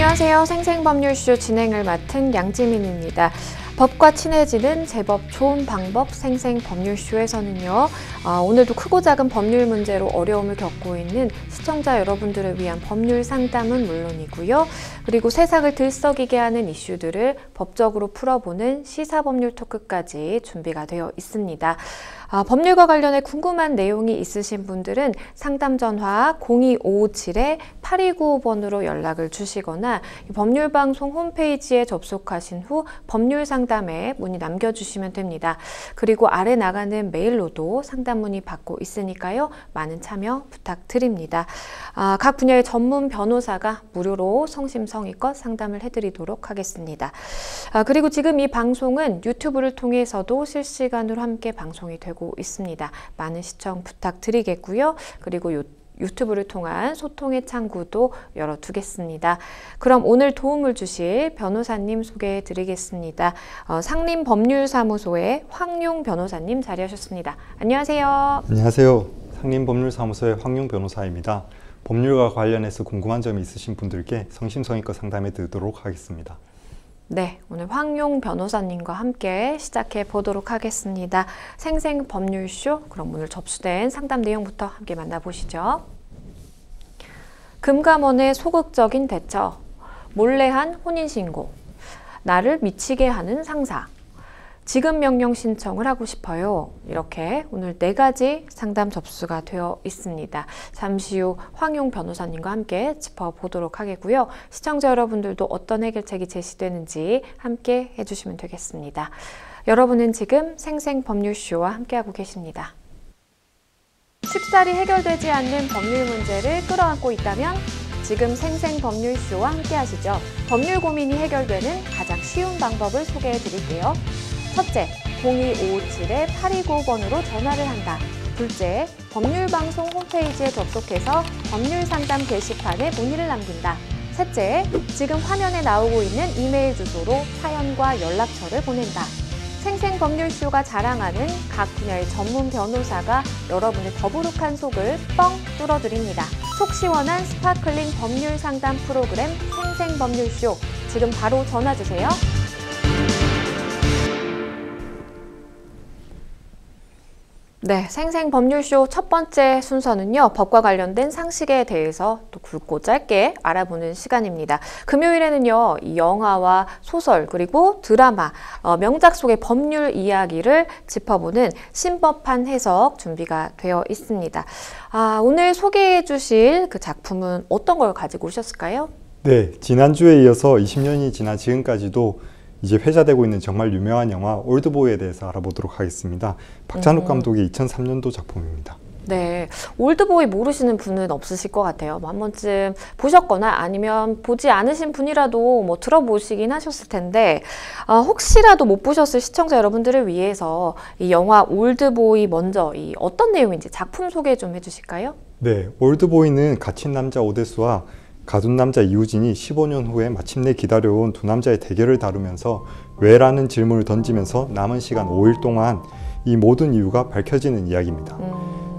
안녕하세요. 생생법률쇼 진행을 맡은 양지민입니다. 법과 친해지는 제법 좋은 방법 생생법률쇼에서는요. 오늘도 크고 작은 법률 문제로 어려움을 겪고 있는 시청자 여러분들을 위한 법률 상담은 물론이고요. 그리고 세상을 들썩이게 하는 이슈들을 법적으로 풀어보는 시사법률 토크까지 준비가 되어 있습니다. 법률과 관련해 궁금한 내용이 있으신 분들은 상담 전화 02557-8295번으로 연락을 주시거나 법률방송 홈페이지에 접속하신 후 법률상담에 문의 남겨주시면 됩니다. 그리고 아래 나가는 메일로도 상담 문의 받고 있으니까요. 많은 참여 부탁드립니다. 각 분야의 전문 변호사가 무료로 성심성의껏 상담을 해드리도록 하겠습니다. 그리고 지금 이 방송은 유튜브를 통해서도 실시간으로 함께 방송이 되고 있습니다. 많은 시청 부탁드리겠고요. 그리고 유튜브를 통한 소통의 창구도 열어두겠습니다. 그럼 오늘 도움을 주실 변호사님 소개해 드리겠습니다. 상림법률사무소의 황용 변호사님 자리하셨습니다. 안녕하세요. 안녕하세요. 상림법률사무소의 황용 변호사입니다. 법률과 관련해서 궁금한 점이 있으신 분들께 성심성의껏 상담해 드리도록 하겠습니다. 네, 오늘 황용 변호사님과 함께 시작해 보도록 하겠습니다. 생생법률쇼, 그럼 오늘 접수된 상담 내용부터 함께 만나보시죠. 금감원의 소극적인 대처, 몰래한 혼인신고, 나를 미치게 하는 상사, 지급 명령 신청을 하고 싶어요. 이렇게 오늘 4가지 상담 접수가 되어 있습니다. 잠시 후 황용 변호사님과 함께 짚어보도록 하겠고요. 시청자 여러분들도 어떤 해결책이 제시되는지 함께 해주시면 되겠습니다. 여러분은 지금 생생법률쇼와 함께하고 계십니다. 쉽사리 해결되지 않는 법률 문제를 끌어안고 있다면 지금 생생법률쇼와 함께하시죠. 법률 고민이 해결되는 가장 쉬운 방법을 소개해 드릴게요. 첫째, 02557-8295번으로 전화를 한다. 둘째, 법률방송 홈페이지에 접속해서 법률상담 게시판에 문의를 남긴다. 셋째, 지금 화면에 나오고 있는 이메일 주소로 사연과 연락처를 보낸다. 생생법률쇼가 자랑하는 각 분야의 전문 변호사가 여러분의 더부룩한 속을 뻥 뚫어드립니다. 속 시원한 스파클링 법률상담 프로그램 생생법률쇼, 지금 바로 전화주세요. 네, 생생법률쇼 첫 번째 순서는요, 법과 관련된 상식에 대해서 또 굵고 짧게 알아보는 시간입니다. 금요일에는요, 이 영화와 소설 그리고 드라마, 명작 속의 법률 이야기를 짚어보는 신법한 해석 준비가 되어 있습니다. 오늘 소개해 주실 그 작품은 어떤 걸 가지고 오셨을까요? 네, 지난주에 이어서 20년이 지난 지금까지도 이제 회자되고 있는 정말 유명한 영화 올드보이에 대해서 알아보도록 하겠습니다. 박찬욱 감독의 2003년도 작품입니다. 네, 올드보이 모르시는 분은 없으실 것 같아요. 한 번쯤 보셨거나 아니면 보지 않으신 분이라도 들어보시긴 하셨을 텐데 혹시라도 못 보셨을 시청자 여러분들을 위해서 이 영화 올드보이 먼저 어떤 내용인지 작품 소개 좀 해주실까요? 네, 올드보이는 갇힌 남자 오데스와 가둔 남자 이우진이 15년 후에 마침내 기다려온 두 남자의 대결을 다루면서 왜라는 질문을 던지면서 남은 시간 5일 동안 이 모든 이유가 밝혀지는 이야기입니다.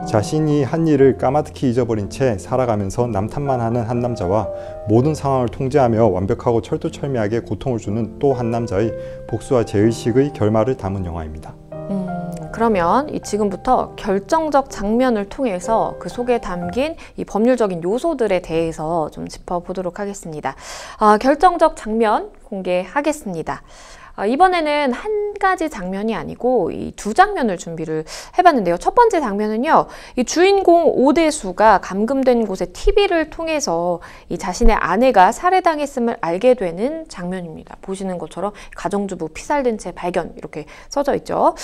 자신이 한 일을 까마득히 잊어버린 채 살아가면서 남탓만 하는 한 남자와 모든 상황을 통제하며 완벽하고 철두철미하게 고통을 주는 또 한 남자의 복수와 재의식의 결말을 담은 영화입니다. 그러면 지금부터 결정적 장면을 통해서 그 속에 담긴 이 법률적인 요소들에 대해서 좀 짚어보도록 하겠습니다. 결정적 장면 공개하겠습니다. 이번에는 한 가지 장면이 아니고 이 2장면을 준비를 해봤는데요. 첫 번째 장면은요, 이 주인공 오대수가 감금된 곳의 TV를 통해서 이 자신의 아내가 살해당했음을 알게 되는 장면입니다. 보시는 것처럼 가정주부 피살된 채 발견, 이렇게 써져 있죠.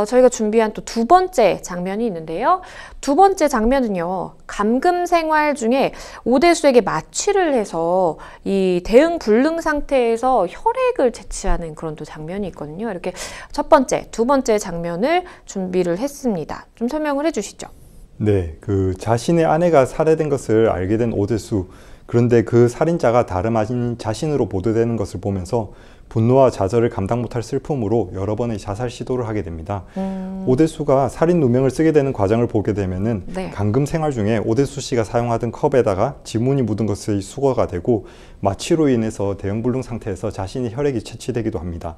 저희가 준비한 또 2번째 장면이 있는데요. 2번째 장면은요, 감금 생활 중에 오대수에게 마취를 해서 이 대응 불능 상태에서 혈액을 채취하는 그런 또 장면이 있거든요. 이렇게 첫 번째, 2번째 장면을 준비를 했습니다. 좀 설명을 해주시죠. 네, 자신의 아내가 살해된 것을 알게 된 오대수, 그런데 그 살인자가 다름 아닌 자신으로 보도되는 것을 보면서 분노와 좌절을 감당 못할 슬픔으로 여러 번의 자살 시도를 하게 됩니다. 오대수가 살인 누명을 쓰게 되는 과정을 보게 되면은 네. 감금 생활 중에 오대수 씨가 사용하던 컵에다가 지문이 묻은 것이 수거가 되고 마취로 인해서 대형불능 상태에서 자신의 혈액이 채취되기도 합니다.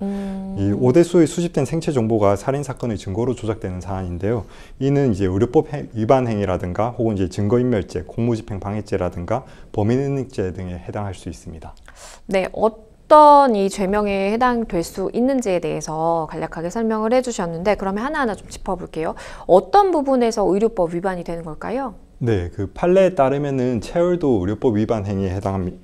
이 오대수의 수집된 생체 정보가 살인 사건의 증거로 조작되는 사안인데요. 이는 이제 의료법 위반 행위라든가 혹은 이제 증거인멸죄, 공무집행 방해죄라든가 범인은닉죄 등에 해당할 수 있습니다. 네, 어떤 이 죄명에 해당될 수 있는지에 대해서 간략하게 설명을 해주셨는데 그러면 하나하나 좀 짚어볼게요. 어떤 부분에서 의료법 위반이 되는 걸까요? 네, 그 판례에 따르면은 체열도 의료법 위반 행위에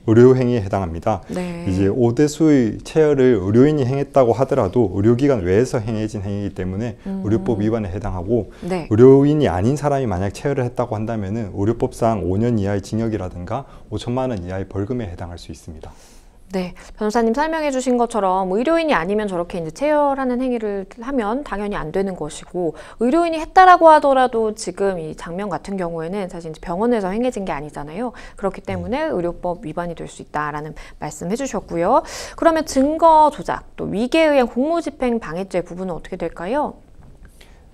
의료 행위에 해당합니다. 네. 이제 오대수의 체열을 의료인이 행했다고 하더라도 의료기관 외에서 행해진 행위이기 때문에 의료법 위반에 해당하고 네. 의료인이 아닌 사람이 만약 체열을 했다고 한다면은 의료법상 5년 이하의 징역이라든가 5천만 원 이하의 벌금에 해당할 수 있습니다. 네, 변호사님 설명해 주신 것처럼 의료인이 아니면 저렇게 이제 체열하는 행위를 하면 당연히 안 되는 것이고 의료인이 했다라고 하더라도 지금 이 장면 같은 경우에는 사실 이제 병원에서 행해진 게 아니잖아요. 그렇기 때문에 의료법 위반이 될 수 있다라는 말씀 해주셨고요. 그러면 증거 조작, 또 위계에 의한 공무집행 방해죄 부분은 어떻게 될까요?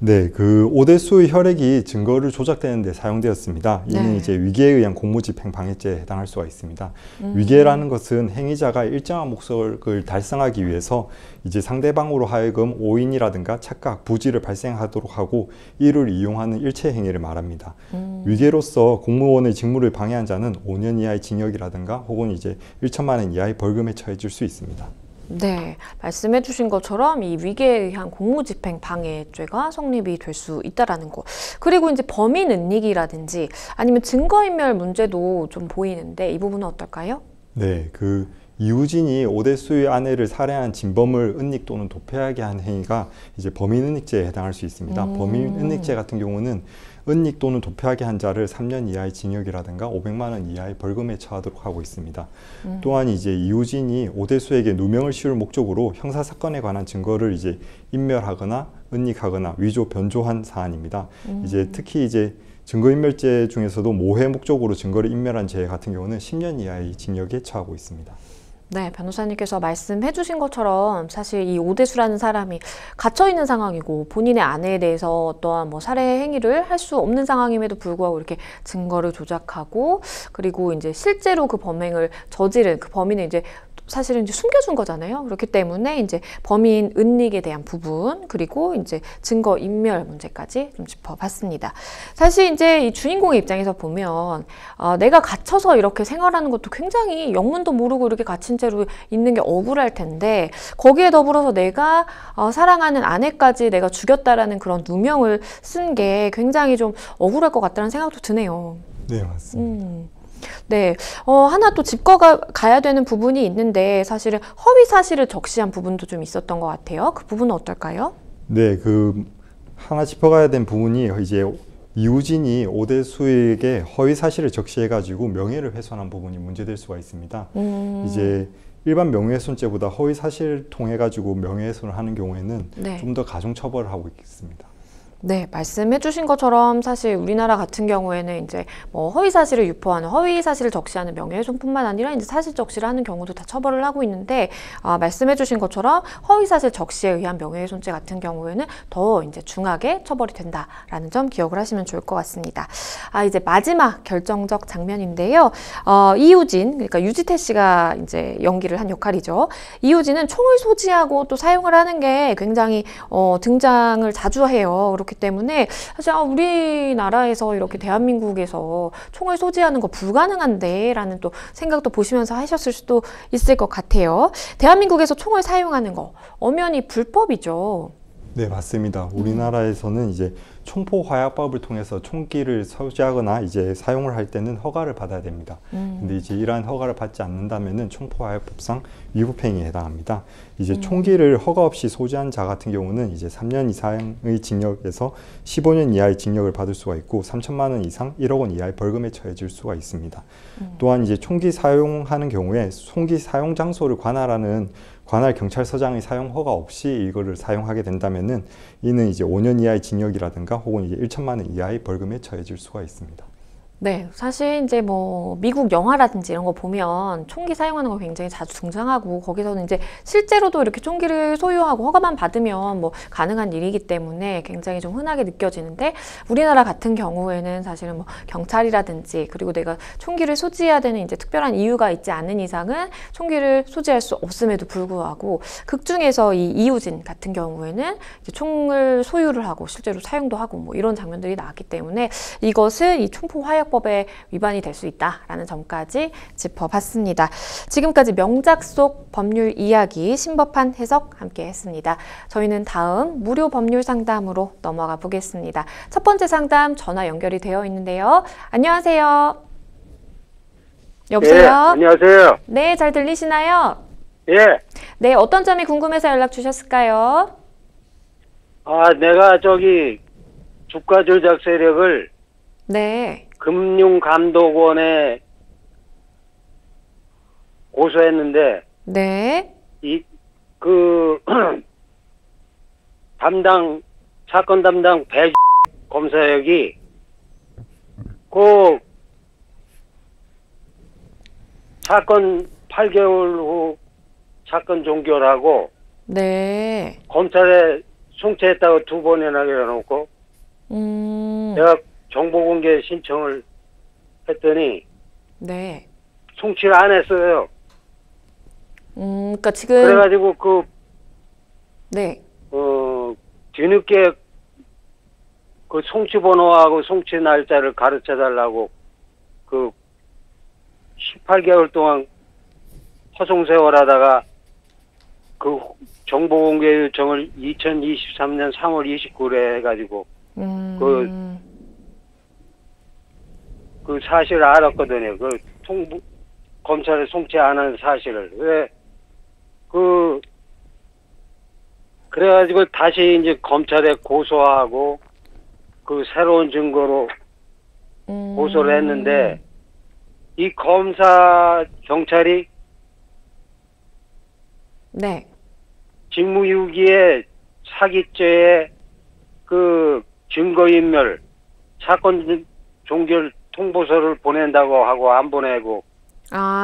네, 그 오대수의 혈액이 증거를 조작되는 데 사용되었습니다. 이는 네. 이제 위계에 의한 공무집행 방해죄에 해당할 수가 있습니다. 위계라는 것은 행위자가 일정한 목적을 달성하기 위해서 이제 상대방으로 하여금 오인이라든가 착각, 부지를 발생하도록 하고 이를 이용하는 일체 행위를 말합니다. 위계로서 공무원의 직무를 방해한 자는 5년 이하의 징역이라든가 혹은 이제 1천만 원 이하의 벌금에 처해질 수 있습니다. 네, 말씀해 주신 것처럼 이 위계에 의한 공무집행 방해죄가 성립이 될 수 있다라는 거. 그리고 이제 범인 은닉이라든지 아니면 증거인멸 문제도 좀 보이는데 이 부분은 어떨까요? 네, 그 이우진이 오대수의 아내를 살해한 진범을 은닉 또는 도피하게 한 행위가 이제 범인 은닉죄에 해당할 수 있습니다. 범인 은닉죄 같은 경우는 은닉 또는 도피하게 한 자를 3년 이하의 징역이라든가 500만 원 이하의 벌금에 처하도록 하고 있습니다. 또한 이제 이우진이 오대수에게 누명을 씌울 목적으로 형사 사건에 관한 증거를 이제 인멸하거나 은닉하거나 위조 변조한 사안입니다. 이제 특히 이제 증거인멸죄 중에서도 모해 목적으로 증거를 인멸한 죄 같은 경우는 10년 이하의 징역에 처하고 있습니다. 네, 변호사님께서 말씀해 주신 것처럼 사실 이 오대수라는 사람이 갇혀 있는 상황이고 본인의 아내에 대해서 어떠한 뭐 살해 행위를 할 수 없는 상황임에도 불구하고 이렇게 증거를 조작하고 그리고 이제 실제로 그 범행을 저지른 그 범인을 이제 사실은 이제 숨겨준 거잖아요. 그렇기 때문에 이제 범인 은닉에 대한 부분 그리고 이제 증거 인멸 문제까지 좀 짚어봤습니다. 사실 이제 이 주인공의 입장에서 보면 내가 갇혀서 이렇게 생활하는 것도 굉장히 영문도 모르고 이렇게 갇힌 채로 있는 게 억울할 텐데 거기에 더불어서 내가 사랑하는 아내까지 내가 죽였다라는 그런 누명을 쓴 게 굉장히 좀 억울할 것 같다는 생각도 드네요. 네, 맞습니다. 네, 하나 또 짚어가야 되는 부분이 있는데 사실은 허위 사실을 적시한 부분도 좀 있었던 것 같아요. 그 부분은 어떨까요? 네, 그 하나 짚어가야 된 부분이 이제 이우진이 오대수에게 허위 사실을 적시해가지고 명예를 훼손한 부분이 문제될 수가 있습니다. 이제 일반 명예훼손죄보다 허위 사실을 통해 가지고 명예훼손을 하는 경우에는 네. 좀 더 가중 처벌을 하고 있습니다. 네, 말씀해 주신 것처럼 사실 우리나라 같은 경우에는 이제 뭐 허위 사실을 유포하는 허위 사실을 적시하는 명예훼손뿐만 아니라 이제 사실 적시를 하는 경우도 다 처벌을 하고 있는데 말씀해 주신 것처럼 허위 사실 적시에 의한 명예훼손죄 같은 경우에는 더 이제 중하게 처벌이 된다라는 점 기억을 하시면 좋을 것 같습니다. 이제 마지막 결정적 장면인데요. 이우진, 그러니까 유지태 씨가 이제 연기를 한 역할이죠. 이우진은 총을 소지하고 또 사용을 하는 게 굉장히 등장을 자주 해요. 그렇기 때문에 사실 우리나라에서 이렇게 대한민국에서 총을 소지하는 거 불가능한데 라는 또 생각도 보시면서 하셨을 수도 있을 것 같아요. 대한민국에서 총을 사용하는 거 엄연히 불법이죠. 네, 맞습니다. 우리나라에서는 이제 총포화약법을 통해서 총기를 소지하거나 이제 사용을 할 때는 허가를 받아야 됩니다. 근데 이제 이러한 허가를 받지 않는다면은 총포화약법상 위법행위에 해당합니다. 이제 총기를 허가 없이 소지한 자 같은 경우는 이제 3년 이상의 징역에서 15년 이하의 징역을 받을 수가 있고 3천만 원 이상 1억 원 이하의 벌금에 처해질 수가 있습니다. 또한 이제 총기 사용하는 경우에 총기 사용 장소를 관할 경찰서장의 사용 허가 없이 이거를 사용하게 된다면은 이는 이제 5년 이하의 징역이라든가 혹은 이제 1천만 원 이하의 벌금에 처해질 수가 있습니다. 네, 사실 이제 뭐 미국 영화라든지 이런 거 보면 총기 사용하는 거 굉장히 자주 등장하고 거기서는 이제 실제로도 이렇게 총기를 소유하고 허가만 받으면 뭐 가능한 일이기 때문에 굉장히 좀 흔하게 느껴지는데 우리나라 같은 경우에는 사실은 뭐 경찰이라든지 그리고 내가 총기를 소지해야 되는 이제 특별한 이유가 있지 않은 이상은 총기를 소지할 수 없음에도 불구하고 극 중에서 이 이우진 같은 경우에는 이제 총을 소유를 하고 실제로 사용도 하고 뭐 이런 장면들이 나왔기 때문에 이것은 이 총포화약법에 위반이 될 수 있다라는 점까지 짚어봤습니다. 지금까지 명작 속 법률 이야기 신법한 해석 함께 했습니다. 저희는 다음 무료 법률 상담으로 넘어가 보겠습니다. 첫 번째 상담 전화 연결이 되어 있는데요. 안녕하세요. 여보세요? 예, 안녕하세요. 네, 잘 들리시나요? 예. 네, 어떤 점이 궁금해서 연락 주셨을까요? 내가 주가 조작 세력을 네. 금융감독원에 고소했는데, 네. 사건 담당 배 검사역이, 사건 8개월 후 사건 종결하고, 네. 검찰에 송치했다고 2번이나 그래놓고, 내가 정보공개 신청을 했더니, 네. 송치를 안 했어요. 그러니까 지금 그래가지고 네. 뒤늦게 송치 번호하고 송치 날짜를 가르쳐 달라고 18개월 동안 허송세월 하다가 정보공개 요청을 2023년 3월 29일에 해가지고 그 사실을 알았거든요. 검찰에 송치 안 한 사실을. 그래가지고 다시 이제 검찰에 고소하고 새로운 증거로 고소를 했는데, 이 경찰이 네. 직무유기에 사기죄에 증거인멸, 사건 종결 통보서를 보낸다고 하고 안 보내고,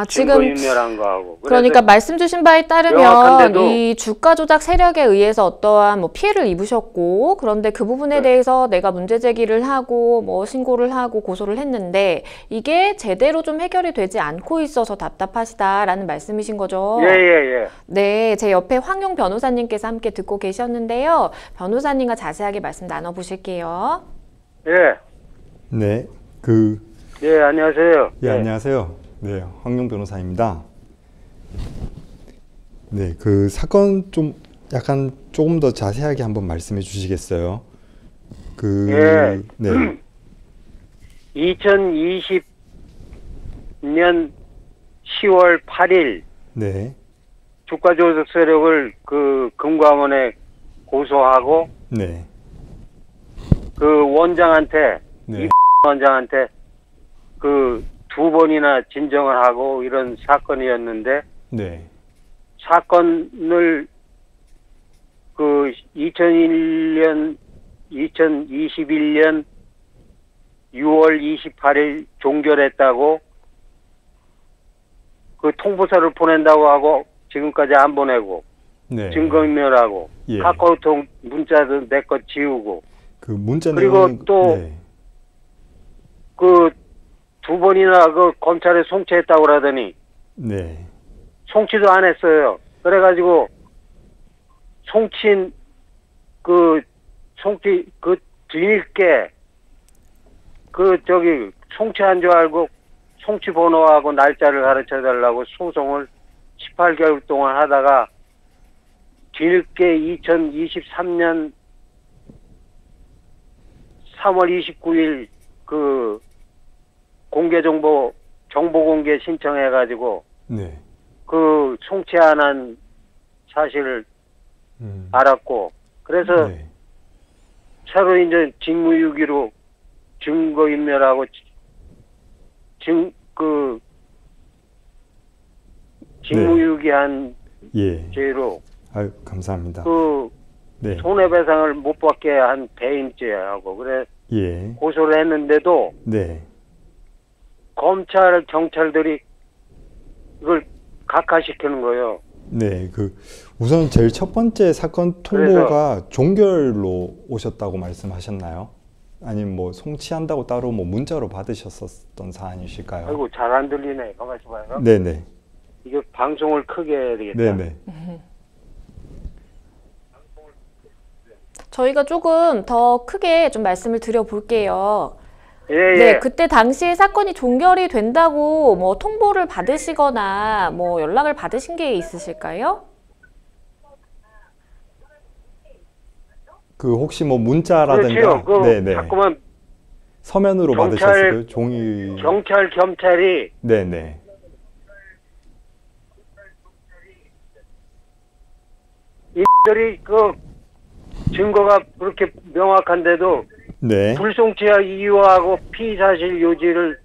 지금 증거인멸한 거 하고. 그러니까 말씀 주신 바에 따르면 명확한데도 이 주가 조작 세력에 의해서 어떠한 뭐 피해를 입으셨고 그런데 그 부분에 네. 대해서 내가 문제 제기를 하고 뭐 신고를 하고 고소를 했는데 이게 제대로 좀 해결이 되지 않고 있어서 답답하시다라는 말씀이신 거죠? 예. 네, 제 옆에 황용 변호사님께서 함께 듣고 계셨는데요. 변호사님과 자세하게 말씀 나눠보실게요. 예. 네, 예, 안녕하세요. 예, 안녕하세요. 네, 황용 변호사입니다. 네, 사건 조금 더 자세하게 한번 말씀해 주시겠어요? 예. 네. 2020년 10월 8일 네. 주가 조작 세력을 금감원에 고소하고, 네. 원장한테, 네. 이 원장한테 2번이나 진정을 하고 이런 사건이었는데, 네. 사건을 2021년 6월 28일 종결했다고 통보서를 보낸다고 하고 지금까지 안 보내고, 네. 증거인멸하고, 예. 카카오톡 문자도 내 것 지우고, 문자 그리고 내용 또 네. 2번이나 검찰에 송치했다고 그러더니 네. 송치도 안 했어요. 그래가지고 송치 뒤늦게 송치한 줄 알고 송치 번호하고 날짜를 가르쳐 달라고 소송을 18개월 동안 하다가 뒤늦게 2023년 3월 29일 정보 공개 신청해가지고 네. 송치 안 한 사실을 알았고, 그래서 네. 새로 이제 직무유기로 증거인멸하고 직무유기한 예. 죄로 아유, 감사합니다. 네. 손해배상을 못 받게 한 배임죄하고 그래 예. 고소를 했는데도 네. 검찰, 경찰들이 이걸 각하시키는 거예요. 네, 우선 제일 첫 번째 사건 통보가 종결로 오셨다고 말씀하셨나요? 아니면 뭐 송치한다고 따로 뭐 문자로 받으셨었던 사안이실까요? 아이고, 잘 안 들리네. 가만있어 봐요. 네네. 이게 방송을 크게 해야 되겠다. 네네. 저희가 조금 더 크게 좀 말씀을 드려볼게요. 예, 예. 네, 그때 당시에 사건이 종결이 된다고 뭐 통보를 받으시거나 뭐 연락을 받으신 게 있으실까요? 혹시 뭐 문자라든가, 그렇죠. 네네. 자꾸만 서면으로 경찰- 받으셨어요? 종이. 경찰이 네네. 이들이 증거가 그렇게 명확한데도 네. 불송치하 이유하고 피사실 요지를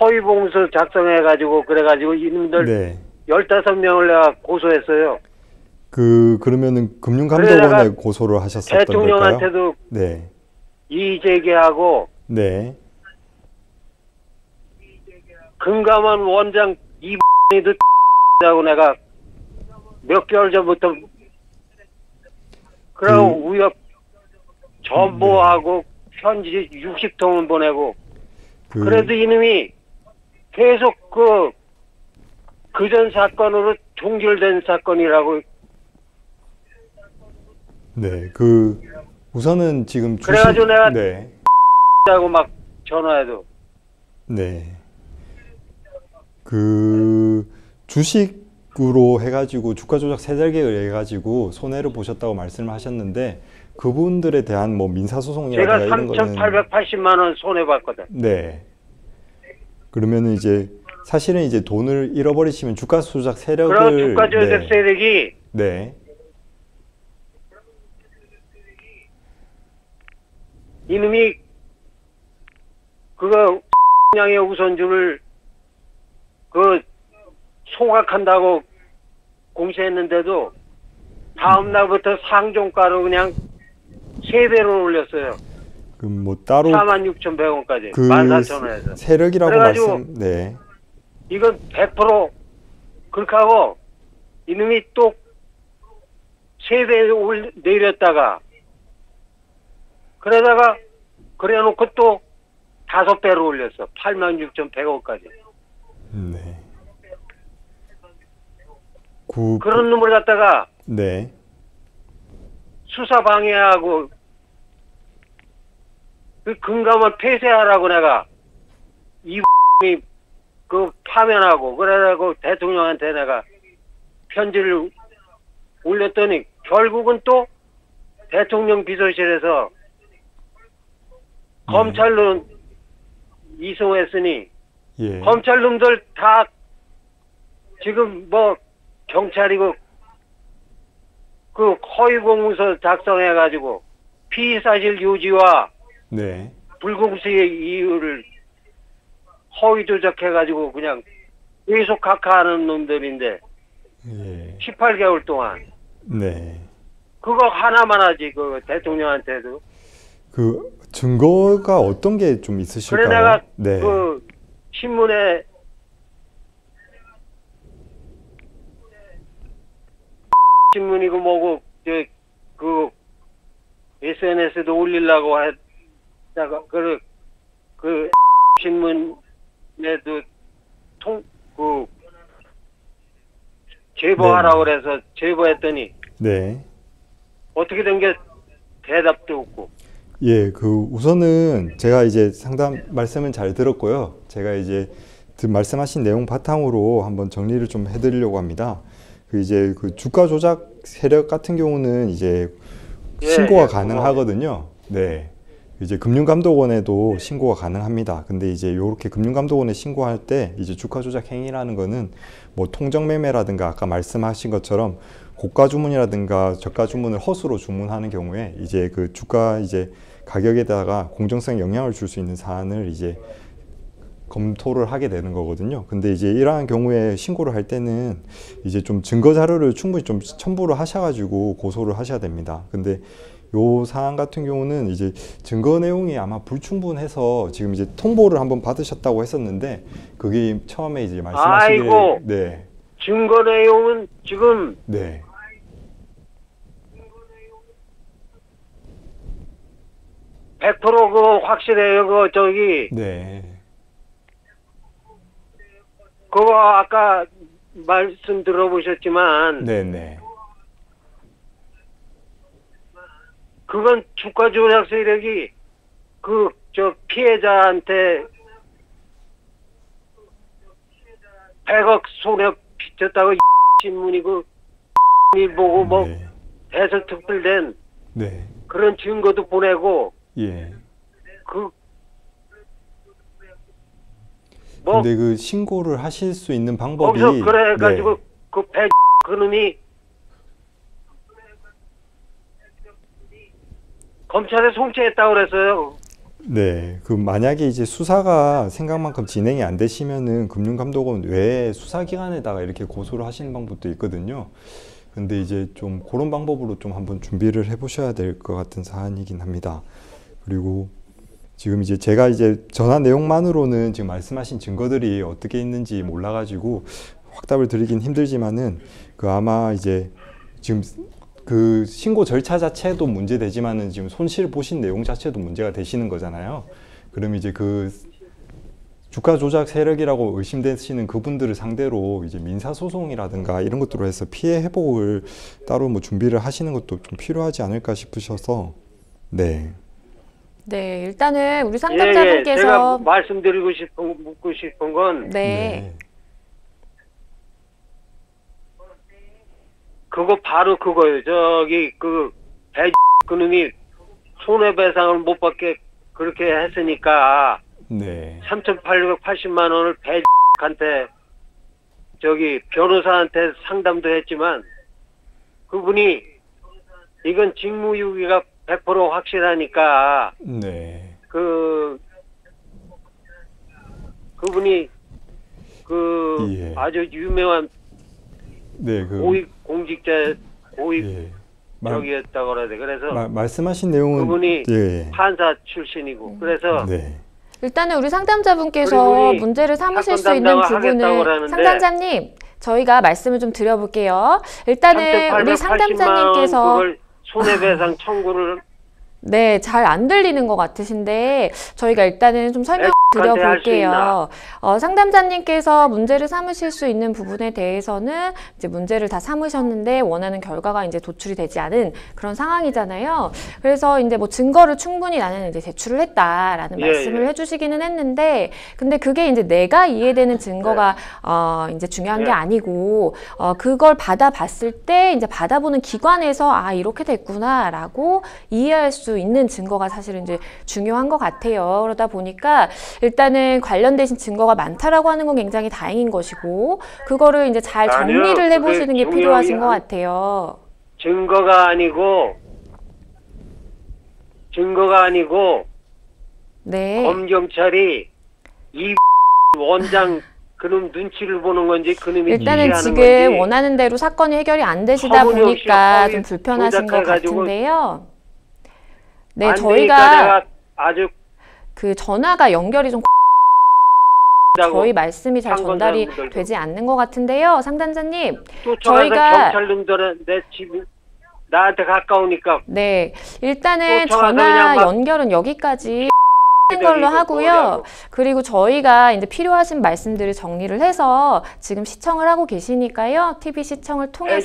허위봉서 작성해가지고 그래가지고 이놈들 네. 15명을 내가 고소했어요. 그러면은 금융감독원에 그러다가 고소를 하셨었던 걸까요? 대통령한테도 네. 이의 제기하고 네. 금감원 원장 이도 하고 내가 몇 개월 전부터 그러고 우협 전보하고 편지 60통을 보내고 그래도 이놈이 계속 그전 사건으로 종결된 사건이라고. 네. 우선은 지금 그래가지고 내가 네. 하고 막 전화해도 네. 주식으로 해가지고 주가 조작 세달 계획을 해가지고 손해를 보셨다고 말씀을 하셨는데 그분들에 대한 뭐 민사소송이라든가 제가 이런 거는 3,880만 원 손해봤거든. 네. 그러면은 이제 사실은 이제 돈을 잃어버리시면 주가 조작 세력을 그런 주가 조작 네. 세력이 네. 이놈이 양의 우선주를 소각한다고 공시했는데도 다음 날부터 상종가로 그냥 3배로 올렸어요. 그럼 뭐 따로 46,100원까지 14,000원에서. 세력이라고 그래가지고 말씀 네. 이건 100% 그렇게 하고 이놈이 또 3배 내렸다가 그러다가 그래놓고 또 5배로 올렸어. 86,100원까지. 네. 그런 놈을 갖다가 네. 수사 방해하고 금감원 폐쇄하라고 내가 이 파면하고 그래가지고 대통령한테 내가 편지를 올렸더니 결국은 또 대통령 비서실에서 검찰로 이송했으니 예. 검찰 놈들 다 지금 뭐 경찰이고 허위공문서 작성해가지고 피의사실 요지와 네. 불공시의 이유를 허위 조작해가지고 그냥 계속 각하하는 놈들인데 예. 18개월 동안 네. 그거 하나만 하지 대통령한테도. 증거가 어떤 게 좀 있으실까요? 그래 내가 네. 신문에 신문이고 뭐고 SNS에도 올리려고 했다가 신문에도 제보하라고 그래서 제보했더니 네. 어떻게 된 게 대답도 없고. 예, 우선은 제가 이제 상담 말씀은 잘 들었고요. 제가 이제 말씀하신 내용 바탕으로 한번 정리를 좀 해드리려고 합니다. 이제 주가 조작 세력 같은 경우는 이제 신고가 가능하거든요. 네. 이제 금융감독원에도 신고가 가능합니다. 근데 이제 요렇게 금융감독원에 신고할 때 이제 주가 조작 행위라는 거는 뭐 통정매매라든가 아까 말씀하신 것처럼 고가 주문이라든가 저가 주문을 허수로 주문하는 경우에 이제 주가 이제 가격에다가 공정성에 영향을 줄 수 있는 사안을 이제 검토를 하게 되는 거거든요. 근데 이제 이러한 경우에 신고를 할 때는 이제 좀 증거 자료를 충분히 좀 첨부를 하셔가지고 고소를 하셔야 됩니다. 근데 요 사안 같은 경우는 이제 증거 내용이 아마 불충분해서 지금 이제 통보를 한번 받으셨다고 했었는데 그게 처음에 이제 말씀하시기에 아이고. 네. 증거 내용은 지금 네. 100% 그 확실해요. 그 저기 네. 그거 아까 말씀 들어보셨지만 네네. 그건 주가 조작 세력이 그 저 피해자한테 100억 손해 빚졌다고 신문이 그 보고 뭐 네. 대서특필된 네. 그런 증거도 보내고 예. 그 뭐 근데 그 신고를 하실 수 있는 방법이 거기서 그래가지고 네. 그 그놈이 검찰에 송치했다고 그랬어요. 네, 그 만약에 이제 수사가 생각만큼 진행이 안 되시면은 금융감독원 외에 수사기관에다가 이렇게 고소를 하시는 방법도 있거든요. 근데 이제 좀 그런 방법으로 좀 한번 준비를 해보셔야 될 것 같은 사안이긴 합니다. 그리고 지금 이제 제가 이제 전화 내용만으로는 지금 말씀하신 증거들이 어떻게 있는지 몰라가지고 확답을 드리긴 힘들지만은 그 아마 이제 지금 그 신고 절차 자체도 문제되지만은 지금 손실 보신 내용 자체도 문제가 되시는 거잖아요. 그럼 이제 그 주가 조작 세력이라고 의심되시는 그분들을 상대로 이제 민사소송이라든가 이런 것들로 해서 피해 회복을 따로 뭐 준비를 하시는 것도 좀 필요하지 않을까 싶으셔서 네. 네, 일단은 우리 제가 상담자분께서 말씀드리고 싶은 묻고 싶은 건 네. 그거 바로 그거예요. 저기 그 그놈이 손해배상을 못 받게 그렇게 했으니까 네. 3,880만 원을 한테 저기 변호사한테 상담도 했지만 그분이 이건 직무유기가 100% 확실하니까 네. 그분이 그 예. 아주 유명한 네, 그 고위 공직자 고위 예. 적이었다고 그래야 돼. 그래서 말씀하신 내용은 그분이 예. 판사 출신이고 그래서 네. 일단은 우리 상담자분께서 그리고 이 문제를 삼으실 수 사건 있는 담당을 하겠다고 부분을 그러는데 상담자님 저희가 말씀을 좀 드려볼게요. 일단은 우리 3,880만 원 상담자님께서 그걸 손해배상 청구를 네, 잘 안 들리는 것 같으신데 저희가 일단은 좀 설명 드려볼게요. 상담자님께서 문제를 삼으실 수 있는 부분에 대해서는 이제 문제를 다 삼으셨는데 원하는 결과가 이제 도출이 되지 않은 그런 상황이잖아요. 그래서 이제 뭐 증거를 충분히 나는 이제 제출을 했다라는 말씀을 해주시기는 했는데, 근데 그게 이제 내가 이해되는 증거가 이제 중요한 게 아니고 그걸 받아봤을 때 이제 받아보는 기관에서 아 이렇게 됐구나라고 이해할 수 있는 증거가 사실은 이제 중요한 것 같아요. 그러다 보니까 일단은 관련되신 증거가 많다라고 하는 건 굉장히 다행인 것이고 그거를 이제 잘 정리를 해보시는 게 필요하신 것 같아요. 증거가 아니고 네. 검경찰이 이 원장 그놈 눈치를 보는 건지 그놈이 일단은 지시하는 지금 건지 원하는 대로 사건이 해결이 안 되시다 보니까 좀 불편하신 것 같은데요. 네, 저희가 아주 그 전화가 연결이 좀 저희 말씀이 잘 전달이 되지 않는 것 같은데요. 상담자님, 저희가 경찰놈들은 내 집 나한테 가까우니까 네, 일단은 전화 연결은 여기까지 하는 걸로 하고요. 그리고 저희가 이제 필요하신 말씀들을 정리를 해서 지금 시청을 하고 계시니까요. TV 시청을 통해서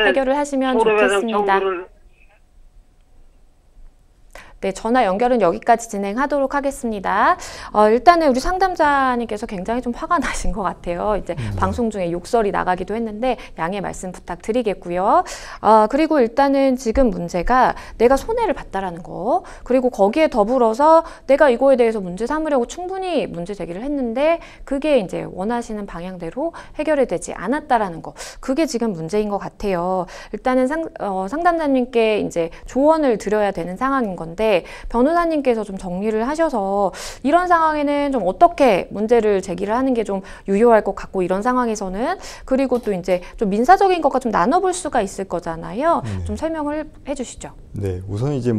해결을 하시면 좋겠습니다. 네, 전화 연결은 여기까지 진행하도록 하겠습니다. 일단은 우리 상담자님께서 굉장히 좀 화가 나신 것 같아요. 이제 방송 중에 욕설이 나가기도 했는데 양해 말씀 부탁드리겠고요. 그리고 일단은 지금 문제가 내가 손해를 봤다라는 거, 그리고 거기에 더불어서 내가 이거에 대해서 문제 삼으려고 충분히 문제 제기를 했는데 그게 이제 원하시는 방향대로 해결이 되지 않았다라는 거, 그게 지금 문제인 것 같아요. 일단은 상담자님께 이제 조언을 드려야 되는 상황인 건데 텐데 변호사님께서 좀 정리를 하셔서 이런 상황에는 좀 어떻게 문제를 제기를 하는 게 좀 유효할 것 같고 이런 상황에서는 그리고 또 이제 좀 민사적인 것과 좀 나눠볼 수가 있을 거잖아요. 좀 설명을 해주시죠. 네, 우선 이제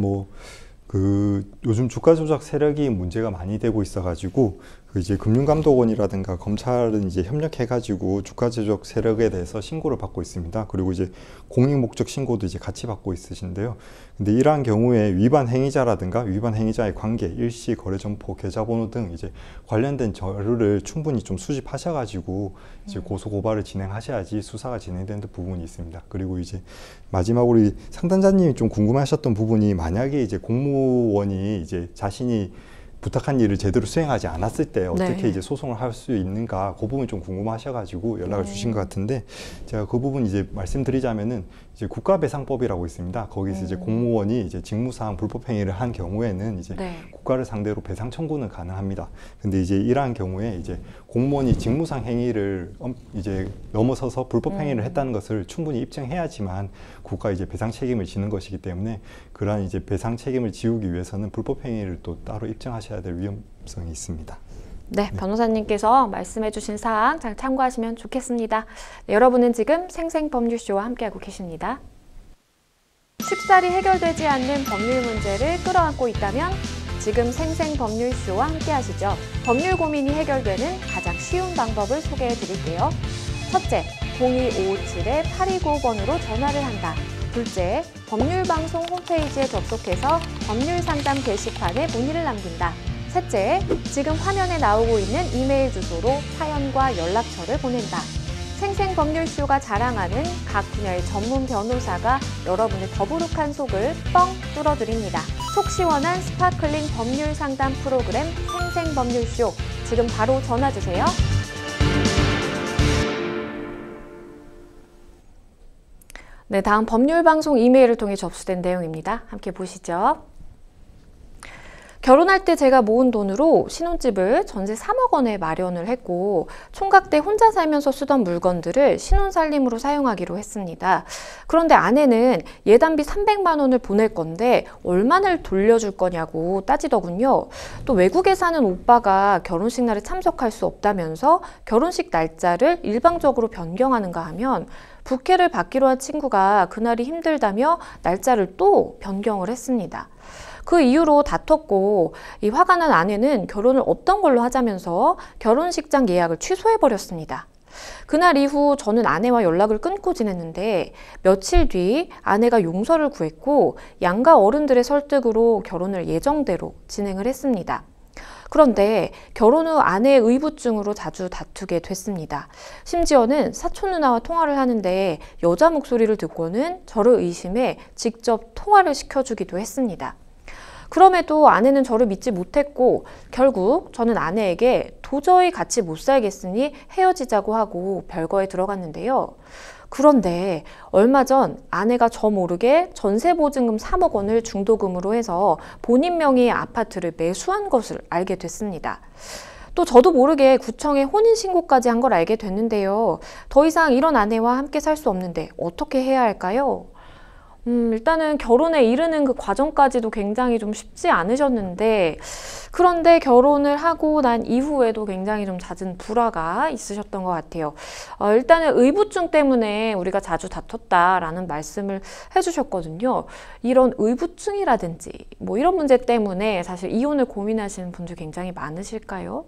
요즘 주가 조작 세력이 문제가 많이 되고 있어가지고 이제 금융감독원이라든가 검찰은 이제 협력해가지고 주가 조작 세력에 대해서 신고를 받고 있습니다. 그리고 이제 공익 목적 신고도 이제 같이 받고 있으신데요. 근데 이러한 경우에 위반 행위자라든가 위반 행위자의 관계, 일시, 거래 점포, 계좌번호 등 이제 관련된 자료를 충분히 좀 수집하셔가지고 이제 고소 고발을 진행하셔야지 수사가 진행되는 부분이 있습니다. 그리고 이제 마지막으로 이 상담자님이 좀 궁금하셨던 부분이 만약에 이제 공무원이 이제 자신이 부탁한 일을 제대로 수행하지 않았을 때 어떻게 이제 소송을 할 수 있는가 그 부분이 좀 궁금하셔가지고 연락을 주신 것 같은데 제가 그 부분 이제 말씀드리자면은 이제 국가배상법이라고 있습니다. 거기서 이제 공무원이 이제 직무상 불법행위를 한 경우에는 이제 국가를 상대로 배상 청구는 가능합니다. 근데 이제 이러한 경우에 이제 공무원이 직무상 행위를 이제 넘어서서 불법행위를 했다는 것을 충분히 입증해야지만 국가 이제 배상 책임을 지는 것이기 때문에 그러한 이제 배상 책임을 지우기 위해서는 불법행위를 또 따로 입증하셔야 될 위험성이 있습니다. 네, 변호사님께서 말씀해 주신 사항 잘 참고하시면 좋겠습니다. 네, 여러분은 지금 생생법률쇼와 함께하고 계십니다. 쉽사리 해결되지 않는 법률 문제를 끌어안고 있다면 지금 생생법률쇼와 함께하시죠. 법률 고민이 해결되는 가장 쉬운 방법을 소개해 드릴게요. 첫째, 02557-8295번으로 전화를 한다. 둘째, 법률방송 홈페이지에 접속해서 법률상담 게시판에 문의를 남긴다. 셋째, 지금 화면에 나오고 있는 이메일 주소로 사연과 연락처를 보낸다. 생생법률쇼가 자랑하는 각 분야의 전문 변호사가 여러분의 더부룩한 속을 뻥 뚫어드립니다. 속 시원한 스파클링 법률 상담 프로그램 생생법률쇼, 지금 바로 전화주세요. 네, 다음 법률방송 이메일을 통해 접수된 내용입니다. 함께 보시죠. 결혼할 때 제가 모은 돈으로 신혼집을 전세 3억 원에 마련을 했고 총각 때 혼자 살면서 쓰던 물건들을 신혼살림으로 사용하기로 했습니다. 그런데 아내는 예단비 300만 원을 보낼 건데 얼마를 돌려줄 거냐고 따지더군요. 또 외국에 사는 오빠가 결혼식 날에 참석할 수 없다면서 결혼식 날짜를 일방적으로 변경하는가 하면 부케를 받기로 한 친구가 그날이 힘들다며 날짜를 또 변경을 했습니다. 그 이후로 다퉜고 이 화가 난 아내는 결혼을 없던 걸로 하자면서 결혼식장 예약을 취소해버렸습니다. 그날 이후 저는 아내와 연락을 끊고 지냈는데 며칠 뒤 아내가 용서를 구했고 양가 어른들의 설득으로 결혼을 예정대로 진행을 했습니다. 그런데 결혼 후 아내의 의부증으로 자주 다투게 됐습니다. 심지어는 사촌 누나와 통화를 하는데 여자 목소리를 듣고는 저를 의심해 직접 통화를 시켜주기도 했습니다. 그럼에도 아내는 저를 믿지 못했고 결국 저는 아내에게 도저히 같이 못 살겠으니 헤어지자고 하고 별거에 들어갔는데요. 그런데 얼마 전 아내가 저 모르게 전세보증금 3억 원을 중도금으로 해서 본인 명의의 아파트를 매수한 것을 알게 됐습니다. 또 저도 모르게 구청에 혼인신고까지 한 걸 알게 됐는데요. 더 이상 이런 아내와 함께 살 수 없는데 어떻게 해야 할까요? 일단은 결혼에 이르는 그 과정까지도 굉장히 좀 쉽지 않으셨는데 그런데 결혼을 하고 난 이후에도 굉장히 좀 잦은 불화가 있으셨던 것 같아요. 일단은 의부증 때문에 우리가 자주 다퉜다라는 말씀을 해주셨거든요. 이런 의부증이라든지 뭐 이런 문제 때문에 사실 이혼을 고민하시는 분들 굉장히 많으실까요?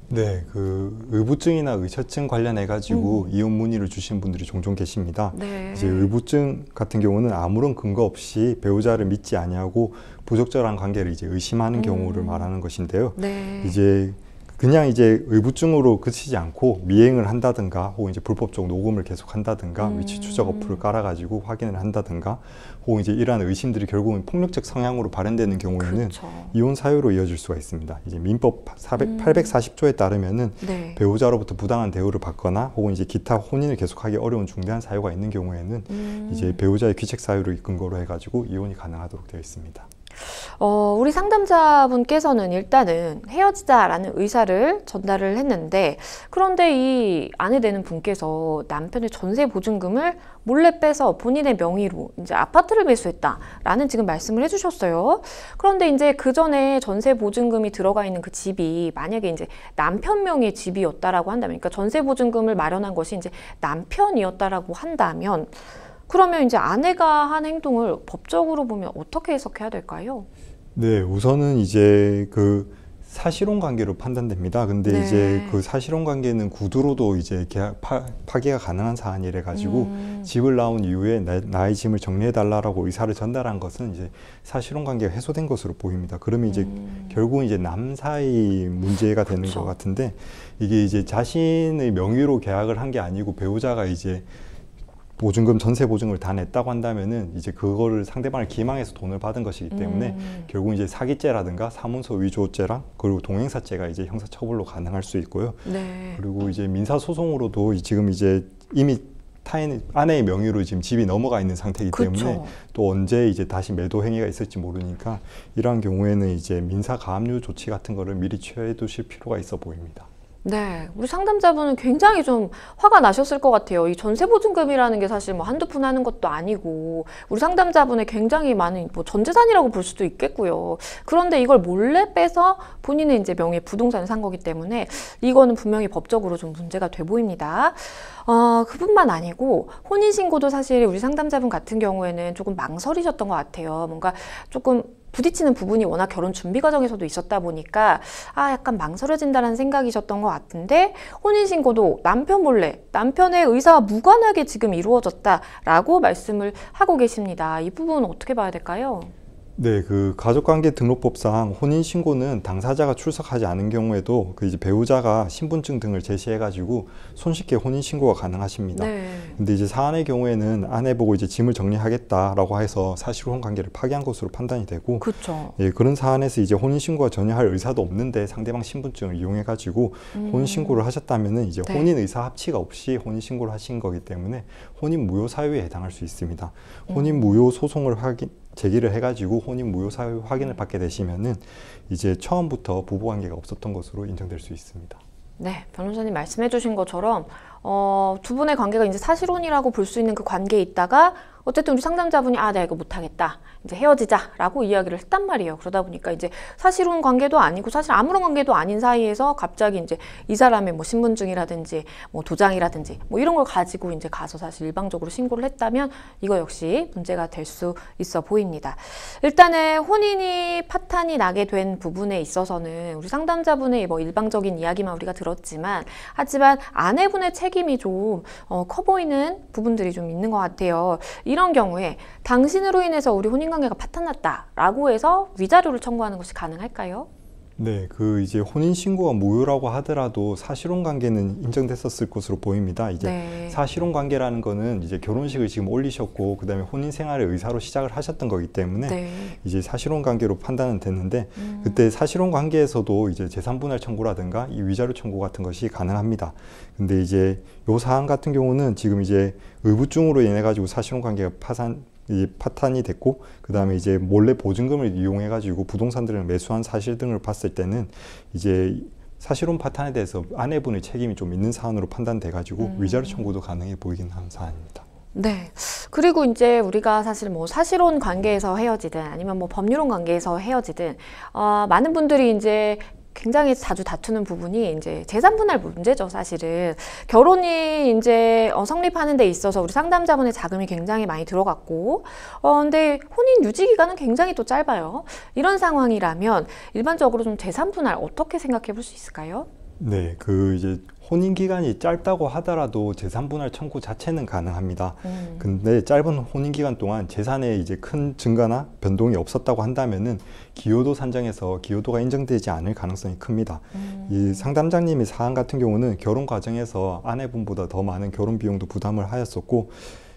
네, 그 의부증이나 의처증 관련해 가지고 이혼 문의를 주신 분들이 종종 계십니다. 네. 이제 의부증 같은 경우는 아무런 근거 없이 배우자를 믿지 아니하고 부적절한 관계를 이제 의심하는 경우를 말하는 것인데요. 네. 이제 그냥 이제 의부증으로 그치지 않고 미행을 한다든가 혹은 이제 불법적 녹음을 계속 한다든가 위치 추적 어플을 깔아가지고 확인을 한다든가 혹은 이제 이러한 의심들이 결국은 폭력적 성향으로 발현되는 경우에는 그렇죠. 이혼 사유로 이어질 수가 있습니다. 이제 민법 840조에 따르면은 네. 배우자로부터 부당한 대우를 받거나 혹은 이제 기타 혼인을 계속하기 어려운 중대한 사유가 있는 경우에는 이제 배우자의 귀책 사유를 근거로 해가지고 이혼이 가능하도록 되어 있습니다. 우리 상담자분께서는 일단은 헤어지자라는 의사를 전달을 했는데, 그런데 이 아내 되는 분께서 남편의 전세 보증금을 몰래 빼서 본인의 명의로 이제 아파트를 매수했다라는 지금 말씀을 해주셨어요. 그런데 이제 그 전에 전세 보증금이 들어가 있는 그 집이 만약에 이제 남편 명의의 집이었다라고 한다면, 그러니까 전세 보증금을 마련한 것이 이제 남편이었다라고 한다면, 그러면 이제 아내가 한 행동을 법적으로 보면 어떻게 해석해야 될까요? 네, 우선은 이제 그 사실혼 관계로 판단됩니다. 근데 네. 이제 그 사실혼 관계는 구두로도 이제 파기가 가능한 사안이래 가지고 집을 나온 이후에 나의 짐을 정리해 달라라고 의사를 전달한 것은 이제 사실혼 관계가 해소된 것으로 보입니다. 그러면 이제 결국은 이제 남 사이 문제가 되는 그렇죠. 것 같은데, 이게 이제 자신의 명의로 계약을 한 게 아니고 배우자가 이제 보증금, 전세 보증을 다 냈다고 한다면은 이제 그거를 상대방을 기망해서 돈을 받은 것이기 때문에 결국 이제 사기죄라든가 사문서 위조죄랑 그리고 동행사죄가 이제 형사처벌로 가능할 수 있고요. 네. 그리고 이제 민사소송으로도 지금 이제 이미 타인 아내의 명의로 지금 집이 넘어가 있는 상태이기 때문에 그쵸. 또 언제 이제 다시 매도 행위가 있을지 모르니까 이러한 경우에는 이제 민사 가압류 조치 같은 거를 미리 취해 두실 필요가 있어 보입니다. 네, 우리 상담자분은 굉장히 좀 화가 나셨을 것 같아요. 이 전세보증금이라는 게 사실 뭐 한두 푼 하는 것도 아니고, 우리 상담자분의 굉장히 많은 뭐 전 재산이라고 볼 수도 있겠고요. 그런데 이걸 몰래 빼서 본인의 이제 명의의 부동산을 산 거기 때문에 이거는 분명히 법적으로 좀 문제가 돼 보입니다. 그뿐만 아니고 혼인신고도 사실 우리 상담자분 같은 경우에는 조금 망설이셨던 것 같아요. 뭔가 조금 부딪히는 부분이 워낙 결혼 준비 과정에서도 있었다 보니까 약간 망설여진다는 생각이셨던 것 같은데, 혼인신고도 남편 몰래 남편의 의사와 무관하게 지금 이루어졌다라고 말씀을 하고 계십니다. 이 부분은 어떻게 봐야 될까요? 네, 그 가족관계등록법상 혼인신고는 당사자가 출석하지 않은 경우에도 그 이제 배우자가 신분증 등을 제시해가지고 손쉽게 혼인신고가 가능하십니다. 네. 근데 이제 사안의 경우에는 아내 보고 이제 짐을 정리하겠다라고 해서 사실혼 관계를 파기한 것으로 판단이 되고, 그렇죠. 예, 그런 사안에서 이제 혼인신고가 전혀 할 의사도 없는데 상대방 신분증을 이용해가지고 혼인신고를 하셨다면은 이제 네. 혼인 의사 합치가 없이 혼인신고를 하신 거기 때문에 혼인 무효 사유에 해당할 수 있습니다. 혼인 무효 소송을 제기를 해가지고 혼인 무효 사유 확인을 받게 되시면은 이제 처음부터 부부관계가 없었던 것으로 인정될 수 있습니다. 네, 변호사님 말씀해 주신 것처럼 두 분의 관계가 이제 사실혼이라고 볼 수 있는 그 관계에 있다가 어쨌든 우리 상담자분이 내가 이거 못하겠다, 이제 헤어지자라고 이야기를 했단 말이에요. 그러다 보니까 이제 사실혼 관계도 아니고 사실 아무런 관계도 아닌 사이에서 갑자기 이제 이 사람의 뭐 신분증이라든지 뭐 도장이라든지 뭐 이런 걸 가지고 이제 가서 사실 일방적으로 신고를 했다면 이거 역시 문제가 될 수 있어 보입니다. 일단은 혼인이 파탄이 나게 된 부분에 있어서는 우리 상담자분의 뭐 일방적인 이야기만 우리가 들었지만, 하지만 아내분의 책임이 좀 커 보이는 부분들이 좀 있는 것 같아요. 이런 경우에 당신으로 인해서 우리 혼인관계가 파탄났다라고 해서 위자료를 청구하는 것이 가능할까요? 네, 그 이제 혼인신고가 무효라고 하더라도 사실혼 관계는 인정됐었을 것으로 보입니다. 이제 네. 사실혼 관계라는 거는 이제 결혼식을 지금 올리셨고 그다음에 혼인 생활의 의사로 시작을 하셨던 거기 때문에 네. 이제 사실혼 관계로 판단은 됐는데, 그때 사실혼 관계에서도 이제 재산분할 청구라든가 이 위자료 청구 같은 것이 가능합니다. 근데 이제 요 사안 같은 경우는 지금 이제 의부증으로 인해 가지고 사실혼 관계가 파탄이 됐고, 그 다음에 이제 몰래 보증금을 이용해 가지고 부동산들을 매수한 사실 등을 봤을 때는 이제 사실혼 파탄에 대해서 아내분의 책임이 좀 있는 사안으로 판단돼 가지고 위자료 청구도 가능해 보이긴 하는 사안입니다. 네. 그리고 이제 우리가 사실 뭐 사실혼 관계에서 헤어지든 아니면 뭐 법률혼 관계에서 헤어지든 많은 분들이 이제 굉장히 자주 다투는 부분이 이제 재산 분할 문제죠, 사실은. 결혼이 이제 성립하는 데 있어서 우리 상담자분의 자금이 굉장히 많이 들어갔고, 근데 혼인 유지 기간은 굉장히 또 짧아요. 이런 상황이라면 일반적으로 좀 재산 분할 어떻게 생각해 볼 수 있을까요? 네, 그 이제 혼인 기간이 짧다고 하더라도 재산 분할 청구 자체는 가능합니다. 근데 짧은 혼인 기간 동안 재산에 이제 큰 증가나 변동이 없었다고 한다면은 기여도 산정에서 기여도가 인정되지 않을 가능성이 큽니다. 이 상담자님의 사안 같은 경우는 결혼 과정에서 아내분보다 더 많은 결혼 비용도 부담을 하였었고,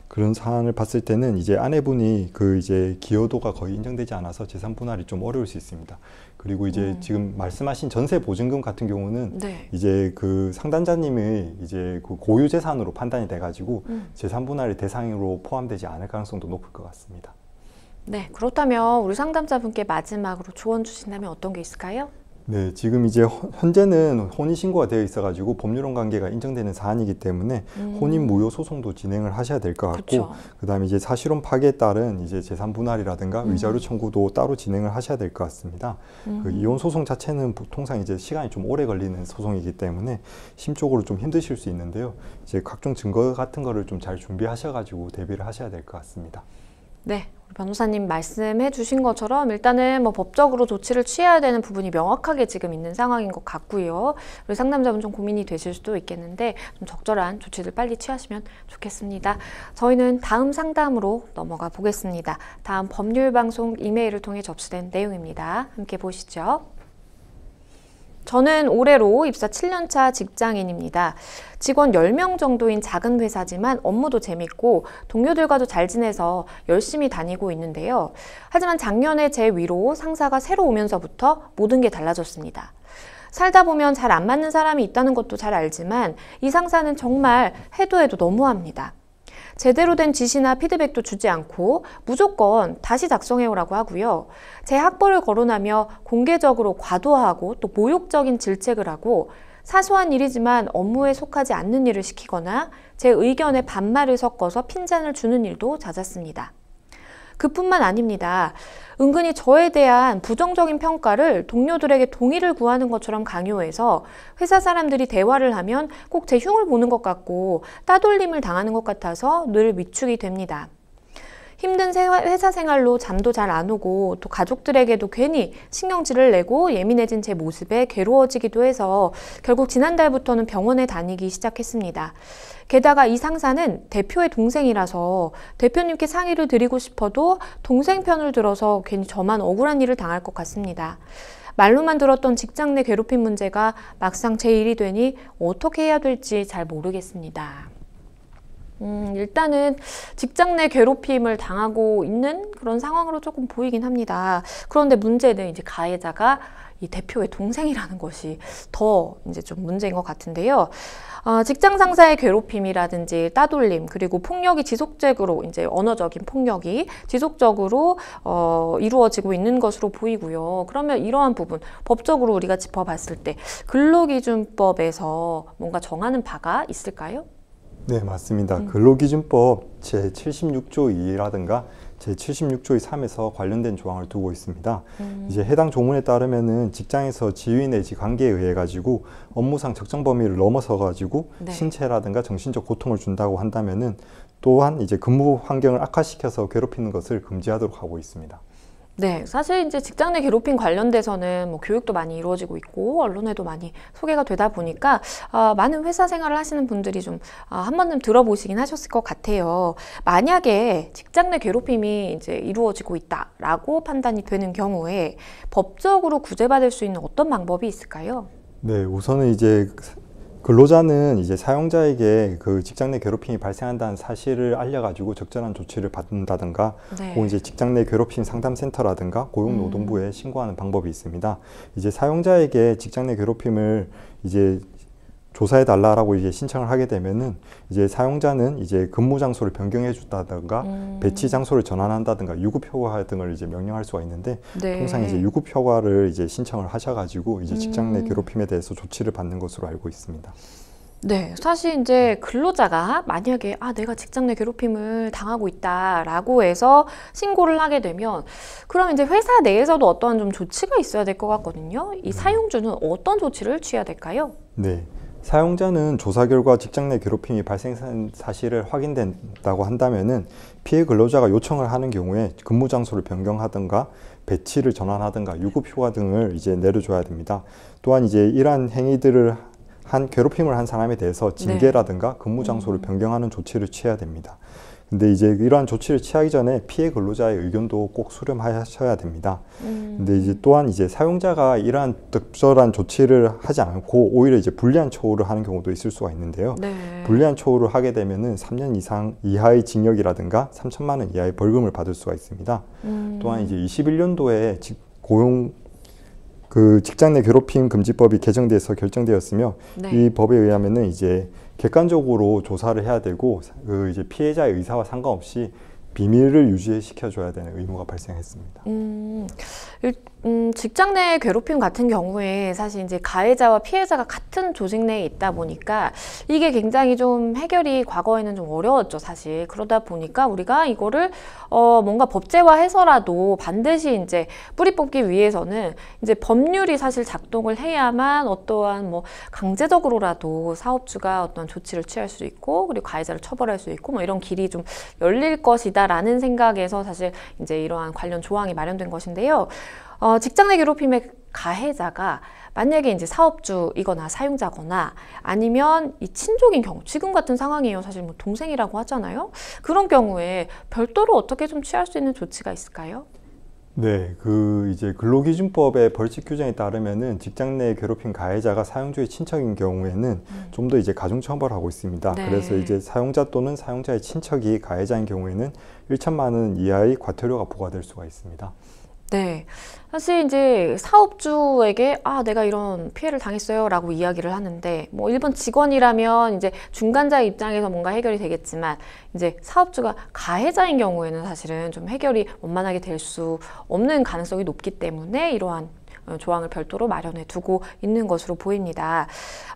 그런 사안을 봤을 때는 이제 아내분이 그 이제 기여도가 거의 인정되지 않아서 재산 분할이 좀 어려울 수 있습니다. 그리고 이제 지금 말씀하신 전세 보증금 같은 경우는 네. 이제 그 상담자님의 이제 그 고유 재산으로 판단이 돼가지고 재산 분할의 대상으로 포함되지 않을 가능성도 높을 것 같습니다. 네, 그렇다면 우리 상담자분께 마지막으로 조언 주신다면 어떤 게 있을까요? 네, 지금 이제 현재는 혼인신고가 되어 있어가지고 법률혼 관계가 인정되는 사안이기 때문에 혼인 무효 소송도 진행을 하셔야 될 것 같고, 그쵸. 그다음에 이제 사실혼 파기에 따른 이제 재산 분할이라든가 위자료 청구도 따로 진행을 하셔야 될 것 같습니다. 그 이혼 소송 자체는 통상 이제 시간이 좀 오래 걸리는 소송이기 때문에 심적으로 좀 힘드실 수 있는데요. 이제 각종 증거 같은 거를 좀 잘 준비하셔가지고 대비를 하셔야 될 것 같습니다. 네, 우리 변호사님 말씀해 주신 것처럼 일단은 뭐 법적으로 조치를 취해야 되는 부분이 명확하게 지금 있는 상황인 것 같고요. 우리 상담자분 좀 고민이 되실 수도 있겠는데 좀 적절한 조치를 빨리 취하시면 좋겠습니다. 저희는 다음 상담으로 넘어가 보겠습니다. 다음 법률방송 이메일을 통해 접수된 내용입니다. 함께 보시죠. 저는 올해로 입사 7년차 직장인입니다. 직원 10명 정도인 작은 회사지만 업무도 재밌고 동료들과도 잘 지내서 열심히 다니고 있는데요. 하지만 작년에 제 위로 상사가 새로 오면서부터 모든 게 달라졌습니다. 살다 보면 잘 안 맞는 사람이 있다는 것도 잘 알지만 이 상사는 정말 해도 너무합니다. 제대로 된 지시나 피드백도 주지 않고 무조건 다시 작성해오라고 하고요. 제 학벌을 거론하며 공개적으로 과도하고 또 모욕적인 질책을 하고 사소한 일이지만 업무에 속하지 않는 일을 시키거나 제 의견에 반말을 섞어서 핀잔을 주는 일도 잦았습니다. 그뿐만 아닙니다. 은근히 저에 대한 부정적인 평가를 동료들에게 동의를 구하는 것처럼 강요해서 회사 사람들이 대화를 하면 꼭 제 흉을 보는 것 같고 따돌림을 당하는 것 같아서 늘 위축이 됩니다. 힘든 회사 생활로 잠도 잘 안 오고 또 가족들에게도 괜히 신경질을 내고 예민해진 제 모습에 괴로워지기도 해서 결국 지난달부터는 병원에 다니기 시작했습니다. 게다가 이 상사는 대표의 동생이라서 대표님께 상의를 드리고 싶어도 동생 편을 들어서 괜히 저만 억울한 일을 당할 것 같습니다. 말로만 들었던 직장 내 괴롭힘 문제가 막상 제 일이 되니 어떻게 해야 될지 잘 모르겠습니다. 일단은 직장 내 괴롭힘을 당하고 있는 그런 상황으로 조금 보이긴 합니다. 그런데 문제는 이제 가해자가 이 대표의 동생이라는 것이 더 이제 좀 문제인 것 같은데요. 직장 상사의 괴롭힘이라든지 따돌림 그리고 폭력이 지속적으로 이제 언어적인 폭력이 지속적으로 이루어지고 있는 것으로 보이고요. 그러면 이러한 부분 법적으로 우리가 짚어봤을 때 근로기준법에서 뭔가 정하는 바가 있을까요? 네, 맞습니다. 근로기준법 제76조 2라든가 제76조 3에서 관련된 조항을 두고 있습니다. 이제 해당 조문에 따르면은 직장에서 지위 내지 관계에 의해 가지고 업무상 적정 범위를 넘어서 가지고 네. 신체라든가 정신적 고통을 준다고 한다면은 또한 이제 근무 환경을 악화시켜서 괴롭히는 것을 금지하도록 하고 있습니다. 네, 사실 이제 직장 내 괴롭힘 관련돼서는 뭐 교육도 많이 이루어지고 있고 언론에도 많이 소개가 되다 보니까 많은 회사 생활을 하시는 분들이 좀 한 번쯤 들어보시긴 하셨을 것 같아요. 만약에 직장 내 괴롭힘이 이제 이루어지고 있다라고 판단이 되는 경우에 법적으로 구제받을 수 있는 어떤 방법이 있을까요? 네, 우선은 이제 근로자는 이제 사용자에게 그 직장 내 괴롭힘이 발생한다는 사실을 알려가지고 적절한 조치를 받는다든가, 네. 혹은 이제 직장 내 괴롭힘 상담센터라든가 고용노동부에 신고하는 방법이 있습니다. 이제 사용자에게 직장 내 괴롭힘을 이제 조사해달라라고 이제 신청을 하게 되면은 이제 사용자는 이제 근무 장소를 변경해 준다든가 배치 장소를 전환한다든가 유급 휴가 등을 이제 명령할 수가 있는데, 네. 통상 이제 유급 휴가를 이제 신청을 하셔가지고 이제 직장 내 괴롭힘에 대해서 조치를 받는 것으로 알고 있습니다. 네, 사실 이제 근로자가 만약에 내가 직장 내 괴롭힘을 당하고 있다라고 해서 신고를 하게 되면 그럼 이제 회사 내에서도 어떠한 좀 조치가 있어야 될 것 같거든요. 이 사용주는 어떤 조치를 취해야 될까요? 네. 사용자는 조사 결과 직장 내 괴롭힘이 발생한 사실을 확인된다고 한다면은 피해 근로자가 요청을 하는 경우에 근무 장소를 변경하든가 배치를 전환하든가 유급 휴가 등을 이제 내려줘야 됩니다. 또한 이제 이러한 행위들을 괴롭힘을 한 사람에 대해서 징계라든가 근무 장소를 변경하는 조치를 취해야 됩니다. 근데 이제 이러한 조치를 취하기 전에 피해 근로자의 의견도 꼭 수렴하셔야 됩니다. 근데 이제 또한 이제 사용자가 이러한 적절한 조치를 하지 않고 오히려 이제 불리한 처우를 하는 경우도 있을 수가 있는데요. 네. 불리한 처우를 하게 되면은 3년 이상 이하의 징역이라든가 3천만 원 이하의 벌금을 받을 수가 있습니다. 또한 이제 21년도에 직장 내 괴롭힘 금지법이 개정돼서 결정되었으며, 네. 이 법에 의하면은 이제 객관적으로 조사를 해야 되고 그 이제 피해자의 의사와 상관없이 비밀을 유지시켜줘야 되는 의무가 발생했습니다. 직장 내 괴롭힘 같은 경우에 사실 이제 가해자와 피해자가 같은 조직 내에 있다 보니까 이게 굉장히 좀 해결이 과거에는 좀 어려웠죠, 사실. 그러다 보니까 우리가 이거를 뭔가 법제화해서라도 반드시 이제 뿌리 뽑기 위해서는 이제 법률이 사실 작동을 해야만 어떠한 뭐 강제적으로라도 사업주가 어떤 조치를 취할 수 있고 그리고 가해자를 처벌할 수 있고 뭐 이런 길이 좀 열릴 것이다라는 생각에서 사실 이제 이러한 관련 조항이 마련된 것인데요. 직장 내 괴롭힘의 가해자가 만약에 이제 사업주이거나 사용자거나 아니면 이 친족인 경우, 지금 같은 상황이에요. 사실 뭐 동생이라고 하잖아요. 그런 경우에 별도로 어떻게 좀 취할 수 있는 조치가 있을까요? 네, 이제 근로기준법의 벌칙 규정에 따르면은 직장 내 괴롭힘 가해자가 사용주의 친척인 경우에는 좀 더 이제 가중처벌하고 있습니다. 네. 그래서 이제 사용자 또는 사용자의 친척이 가해자인 경우에는 1천만 원 이하의 과태료가 부과될 수가 있습니다. 네. 사실 이제 사업주에게 내가 이런 피해를 당했어요 라고 이야기를 하는데 뭐 일본 직원이라면 이제 중간자의 입장에서 뭔가 해결이 되겠지만 이제 사업주가 가해자인 경우에는 사실은 좀 해결이 원만하게 될 수 없는 가능성이 높기 때문에 이러한 조항을 별도로 마련해 두고 있는 것으로 보입니다.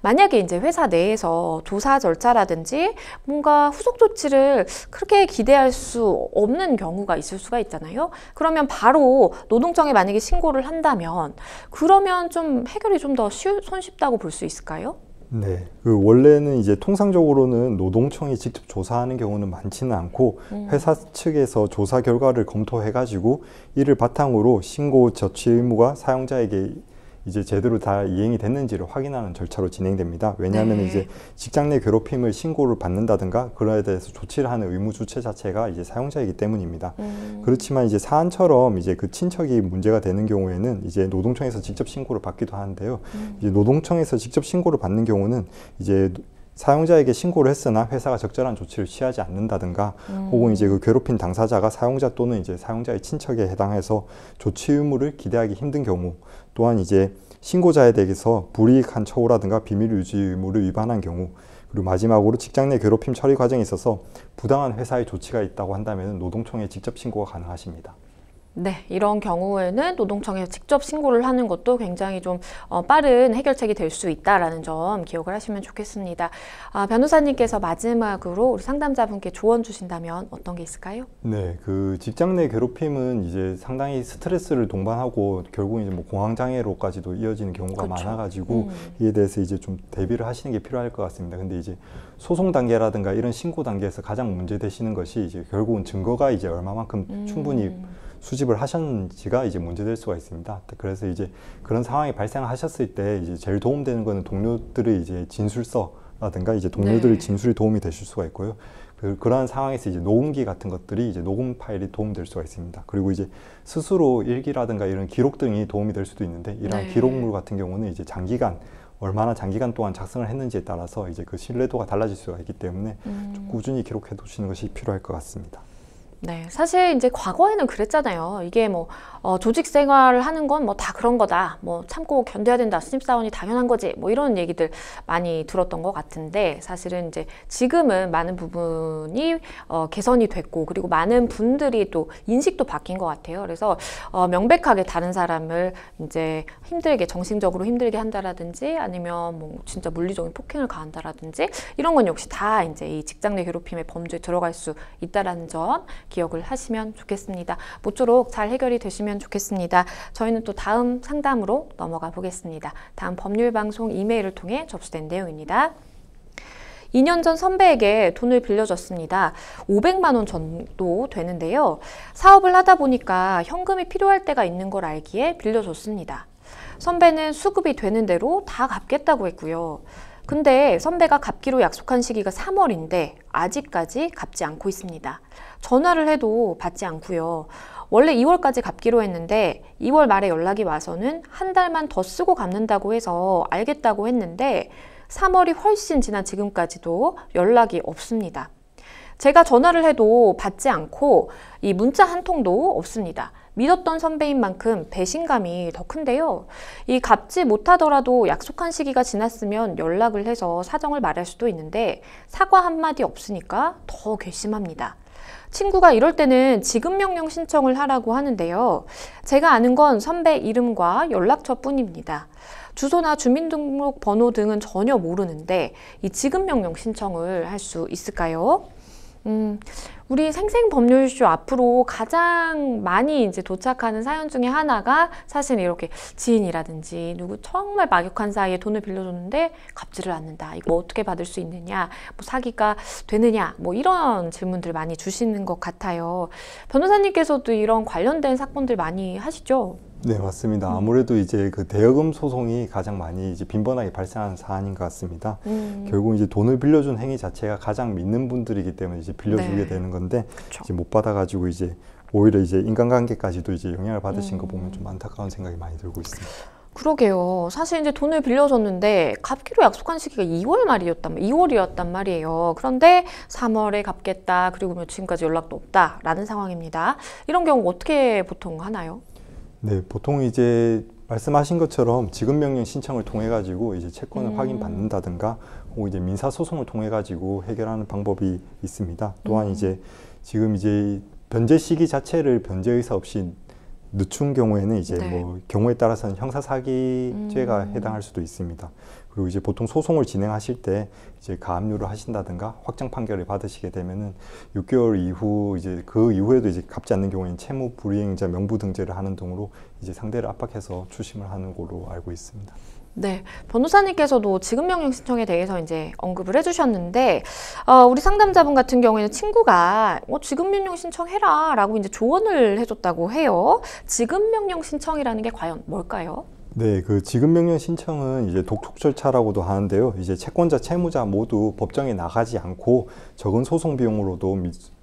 만약에 이제 회사 내에서 조사 절차라든지 뭔가 후속 조치를 그렇게 기대할 수 없는 경우가 있을 수가 있잖아요. 그러면 바로 노동청에 만약에 신고를 한다면 그러면 좀 해결이 좀 더 손쉽다고 볼 수 있을까요? 네, 원래는 이제 통상적으로는 노동청이 직접 조사하는 경우는 많지는 않고 회사 측에서 조사 결과를 검토해가지고 이를 바탕으로 신고 저취 의무가 사용자에게 이제 제대로 다 이행이 됐는지를 확인하는 절차로 진행됩니다. 왜냐하면 네. 이제 직장 내 괴롭힘을 신고를 받는다든가 그거에 대해서 조치를 하는 의무 주체 자체가 이제 사용자이기 때문입니다. 그렇지만 이제 사안처럼 이제 그 친척이 문제가 되는 경우에는 이제 노동청에서 직접 신고를 받기도 하는데요. 이제 노동청에서 직접 신고를 받는 경우는 이제 사용자에게 신고를 했으나 회사가 적절한 조치를 취하지 않는다든가 혹은 이제 그 괴롭힌 당사자가 사용자 또는 이제 사용자의 친척에 해당해서 조치 의무를 기대하기 힘든 경우 또한 이제 신고자에 대해서 불이익한 처우라든가 비밀 유지 의무를 위반한 경우 그리고 마지막으로 직장 내 괴롭힘 처리 과정에 있어서 부당한 회사의 조치가 있다고 한다면 노동청에 직접 신고가 가능하십니다. 네, 이런 경우에는 노동청에 직접 신고를 하는 것도 굉장히 좀 빠른 해결책이 될 수 있다라는 점 기억을 하시면 좋겠습니다. 변호사님께서 마지막으로 우리 상담자분께 조언 주신다면 어떤 게 있을까요? 네, 그 직장 내 괴롭힘은 이제 상당히 스트레스를 동반하고 결국 이제 뭐 공황장애로까지도 이어지는 경우가 그렇죠. 많아가지고 이에 대해서 이제 좀 대비를 하시는 게 필요할 것 같습니다. 근데 이제 소송 단계라든가 이런 신고 단계에서 가장 문제 되시는 것이 이제 결국은 증거가 이제 얼마만큼 충분히 수집을 하셨는지가 이제 문제될 수가 있습니다. 그래서 이제 그런 상황이 발생하셨을 때 이제 제일 도움되는 거는 동료들의 이제 진술서라든가 이제 동료들의 진술이 도움이 되실 수가 있고요. 그러한 상황에서 이제 녹음기 같은 것들이 이제 녹음 파일이 도움될 수가 있습니다. 그리고 이제 스스로 일기라든가 이런 기록 등이 도움이 될 수도 있는데 이러한 기록물 같은 경우는 이제 얼마나 장기간 동안 작성을 했는지에 따라서 이제 그 신뢰도가 달라질 수가 있기 때문에 좀 꾸준히 기록해 두시는 것이 필요할 것 같습니다. 네, 사실 이제 과거에는 그랬잖아요. 이게 뭐 조직 생활을 하는 건 뭐 다 그런 거다. 뭐 참고 견뎌야 된다. 신입사원이 당연한 거지. 뭐 이런 얘기들 많이 들었던 것 같은데 사실은 이제 지금은 많은 부분이 개선이 됐고 그리고 많은 분들이 또 인식도 바뀐 것 같아요. 그래서 명백하게 다른 사람을 이제 힘들게 정신적으로 힘들게 한다라든지 아니면 뭐 진짜 물리적인 폭행을 가한다라든지 이런 건 역시 다 이제 이 직장 내 괴롭힘의 범주에 들어갈 수 있다라는 점 기억을 하시면 좋겠습니다. 모쪼록 잘 해결이 되시면 좋겠습니다. 저희는 또 다음 상담으로 넘어가 보겠습니다. 다음 법률방송 이메일을 통해 접수된 내용입니다. 2년 전 선배에게 돈을 빌려줬습니다. 500만 원 정도 되는데요. 사업을 하다 보니까 현금이 필요할 때가 있는 걸 알기에 빌려줬습니다. 선배는 수급이 되는 대로 다 갚겠다고 했고요. 근데 선배가 갚기로 약속한 시기가 3월인데 아직까지 갚지 않고 있습니다. 전화를 해도 받지 않고요. 원래 2월까지 갚기로 했는데 2월 말에 연락이 와서는 한 달만 더 쓰고 갚는다고 해서 알겠다고 했는데 3월이 훨씬 지난 지금까지도 연락이 없습니다. 제가 전화를 해도 받지 않고 이 문자 한 통도 없습니다. 믿었던 선배인 만큼 배신감이 더 큰데요. 이 갚지 못하더라도 약속한 시기가 지났으면 연락을 해서 사정을 말할 수도 있는데 사과 한마디 없으니까 더 괘씸합니다. 친구가 이럴 때는 지급명령 신청을 하라고 하는데요. 제가 아는 건 선배 이름과 연락처 뿐입니다. 주소나 주민등록번호 등은 전혀 모르는데 이 지급명령 신청을 할 수 있을까요? 우리 생생법률쇼 앞으로 가장 많이 이제 도착하는 사연 중에 하나가 사실 이렇게 지인이라든지 누구 정말 막역한 사이에 돈을 빌려줬는데 갚지를 않는다. 이거 어떻게 받을 수 있느냐? 뭐 사기가 되느냐? 뭐 이런 질문들 많이 주시는 것 같아요. 변호사님께서도 이런 관련된 사건들 많이 하시죠? 네, 맞습니다. 아무래도 이제 그 대여금 소송이 가장 많이 이제 빈번하게 발생하는 사안인 것 같습니다. 결국 이제 돈을 빌려준 행위 자체가 가장 믿는 분들이기 때문에 이제 빌려주게 네. 되는 건데 그쵸. 이제 못 받아가지고 이제 오히려 이제 인간관계까지도 이제 영향을 받으신 거 보면 좀 안타까운 생각이 많이 들고 있습니다. 그러게요. 사실 이제 돈을 빌려줬는데 갚기로 약속한 시기가 2월이었단 말이에요. 그런데 3월에 갚겠다. 그리고 뭐 지금까지 연락도 없다라는 상황입니다. 이런 경우 어떻게 보통 하나요? 네, 보통 이제 말씀하신 것처럼 지급명령 신청을 통해 가지고 이제 채권을 확인받는다든가 혹은 이제 민사소송을 통해 가지고 해결하는 방법이 있습니다. 또한 이제 지금 이제 변제 시기 자체를 변제 의사 없이 늦춘 경우에는 이제 네. 뭐 경우에 따라서는 형사사기죄가 해당할 수도 있습니다. 그리고 이제 보통 소송을 진행하실 때 이제 가압류를 하신다든가 확정 판결을 받으시게 되면은 6개월 이후 이제 그 이후에도 이제 갚지 않는 경우에는 채무 불이행자 명부 등재를 하는 등으로 이제 상대를 압박해서 추심을 하는 걸로 알고 있습니다. 네, 변호사님께서도 지급명령 신청에 대해서 이제 언급을 해주셨는데, 우리 상담자분 같은 경우에는 친구가 지급명령 신청해라 라고 이제 조언을 해줬다고 해요. 지급명령 신청이라는 게 과연 뭘까요? 네, 그 지급명령 신청은 이제 독촉 절차라고도 하는데요. 이제 채권자, 채무자 모두 법정에 나가지 않고 적은 소송 비용으로도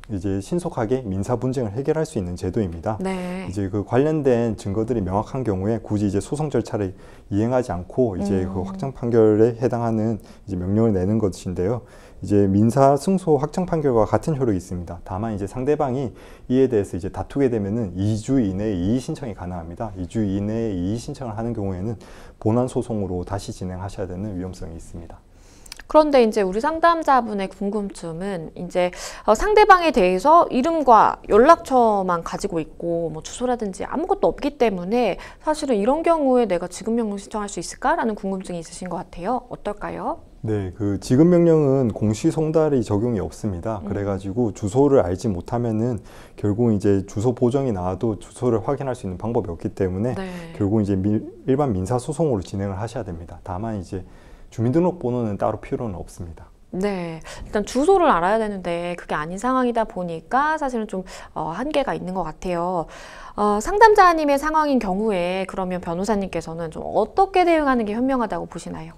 이제 신속하게 민사 분쟁을 해결할 수 있는 제도입니다. 네. 이제 그 관련된 증거들이 명확한 경우에 굳이 이제 소송 절차를 이행하지 않고 이제 그 확정 판결에 해당하는 이제 명령을 내는 것인데요. 이제 민사 승소 확정 판결과 같은 효력이 있습니다. 다만 이제 상대방이 이에 대해서 이제 다투게 되면은 2주 이내에 이의 신청이 가능합니다. 2주 이내에 이의 신청을 하는 경우에는 본안 소송으로 다시 진행하셔야 되는 위험성이 있습니다. 그런데 이제 우리 상담자분의 궁금증은 이제 상대방에 대해서 이름과 연락처만 가지고 있고 뭐 주소라든지 아무것도 없기 때문에 사실은 이런 경우에 내가 지급명령 신청할 수 있을까라는 궁금증이 있으신 것 같아요. 어떨까요? 네, 그 지급명령은 공시송달이 적용이 없습니다. 그래가지고 주소를 알지 못하면은 결국 이제 주소 보정이 나와도 주소를 확인할 수 있는 방법이 없기 때문에 네. 결국 이제 일반 민사소송으로 진행을 하셔야 됩니다. 다만 이제 주민등록번호는 따로 필요는 없습니다. 네, 일단 주소를 알아야 되는데 그게 아닌 상황이다 보니까 사실은 좀 한계가 있는 것 같아요. 상담자님의 상황인 경우에 그러면 변호사님께서는 좀 어떻게 대응하는 게 현명하다고 보시나요?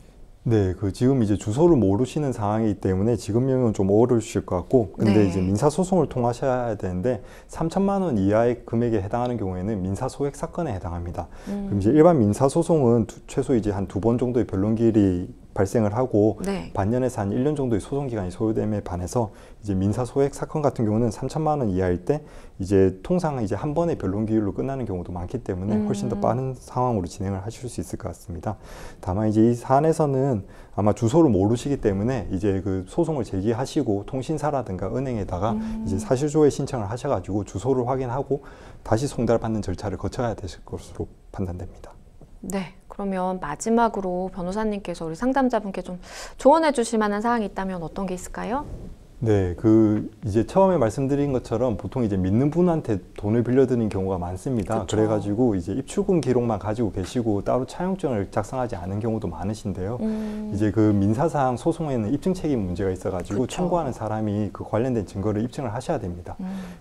네, 그 지금 이제 주소를 모르시는 상황이기 때문에 지급명령은 좀 어려우실 것 같고, 근데 네. 이제 민사소송을 통하셔야 되는데 3천만 원 이하의 금액에 해당하는 경우에는 민사소액 사건에 해당합니다. 그럼 이제 일반 민사소송은 최소 이제 한 2번 정도의 변론기일이 발생을 하고 네. 반년에서 한 1년 정도의 소송 기간이 소요됨에 반해서 이제 민사 소액 사건 같은 경우는 3천만 원 이하일 때 이제 통상 이제 한 번의 변론 기일로 끝나는 경우도 많기 때문에 훨씬 더 빠른 상황으로 진행을 하실 수 있을 것 같습니다. 다만 이제 이 사안에서는 아마 주소를 모르시기 때문에 이제 그 소송을 제기하시고 통신사라든가 은행에다가 이제 사실조회 신청을 하셔가지고 주소를 확인하고 다시 송달받는 절차를 거쳐야 되실 것으로 판단됩니다. 네, 그러면 마지막으로 변호사님께서 우리 상담자분께 좀 조언해 주실 만한 사항이 있다면 어떤 게 있을까요? 네, 그 이제 처음에 말씀드린 것처럼 보통 이제 믿는 분한테 돈을 빌려드리는 경우가 많습니다. 그쵸. 그래가지고 이제 입출금 기록만 가지고 계시고 따로 차용증을 작성하지 않은 경우도 많으신데요. 이제 그 민사상 소송에는 입증 책임 문제가 있어가지고 그쵸. 청구하는 사람이 그 관련된 증거를 입증을 하셔야 됩니다.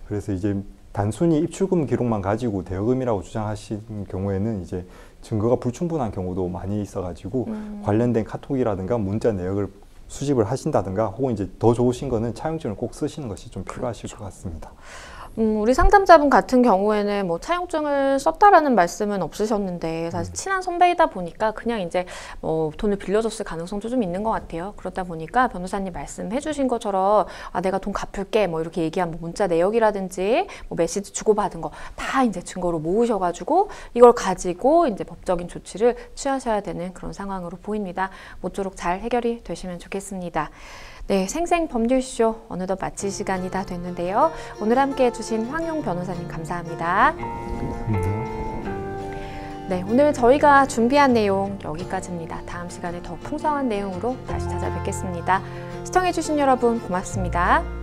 그래서 이제 단순히 입출금 기록만 가지고 대여금이라고 주장하시는 경우에는 이제 증거가 불충분한 경우도 많이 있어가지고 관련된 카톡이라든가 문자 내역을 수집을 하신다든가 혹은 이제 더 좋으신 거는 차용증을 꼭 쓰시는 것이 좀 필요하실 것 같습니다. 우리 상담자분 같은 경우에는 뭐 차용증을 썼다라는 말씀은 없으셨는데 사실 친한 선배이다 보니까 그냥 이제 뭐 돈을 빌려줬을 가능성도 좀 있는 것 같아요. 그러다 보니까 변호사님 말씀해 주신 것처럼 내가 돈 갚을게 뭐 이렇게 얘기한 뭐 문자 내역이라든지 뭐 메시지 주고받은 거 다 이제 증거로 모으셔가지고 이걸 가지고 이제 법적인 조치를 취하셔야 되는 그런 상황으로 보입니다. 모쪼록 잘 해결이 되시면 좋겠습니다. 네, 생생법률쇼 어느덧 마칠 시간이 다 됐는데요. 오늘 함께 해주신 황용 변호사님 감사합니다. 네, 오늘 저희가 준비한 내용 여기까지입니다. 다음 시간에 더 풍성한 내용으로 다시 찾아뵙겠습니다. 시청해주신 여러분 고맙습니다.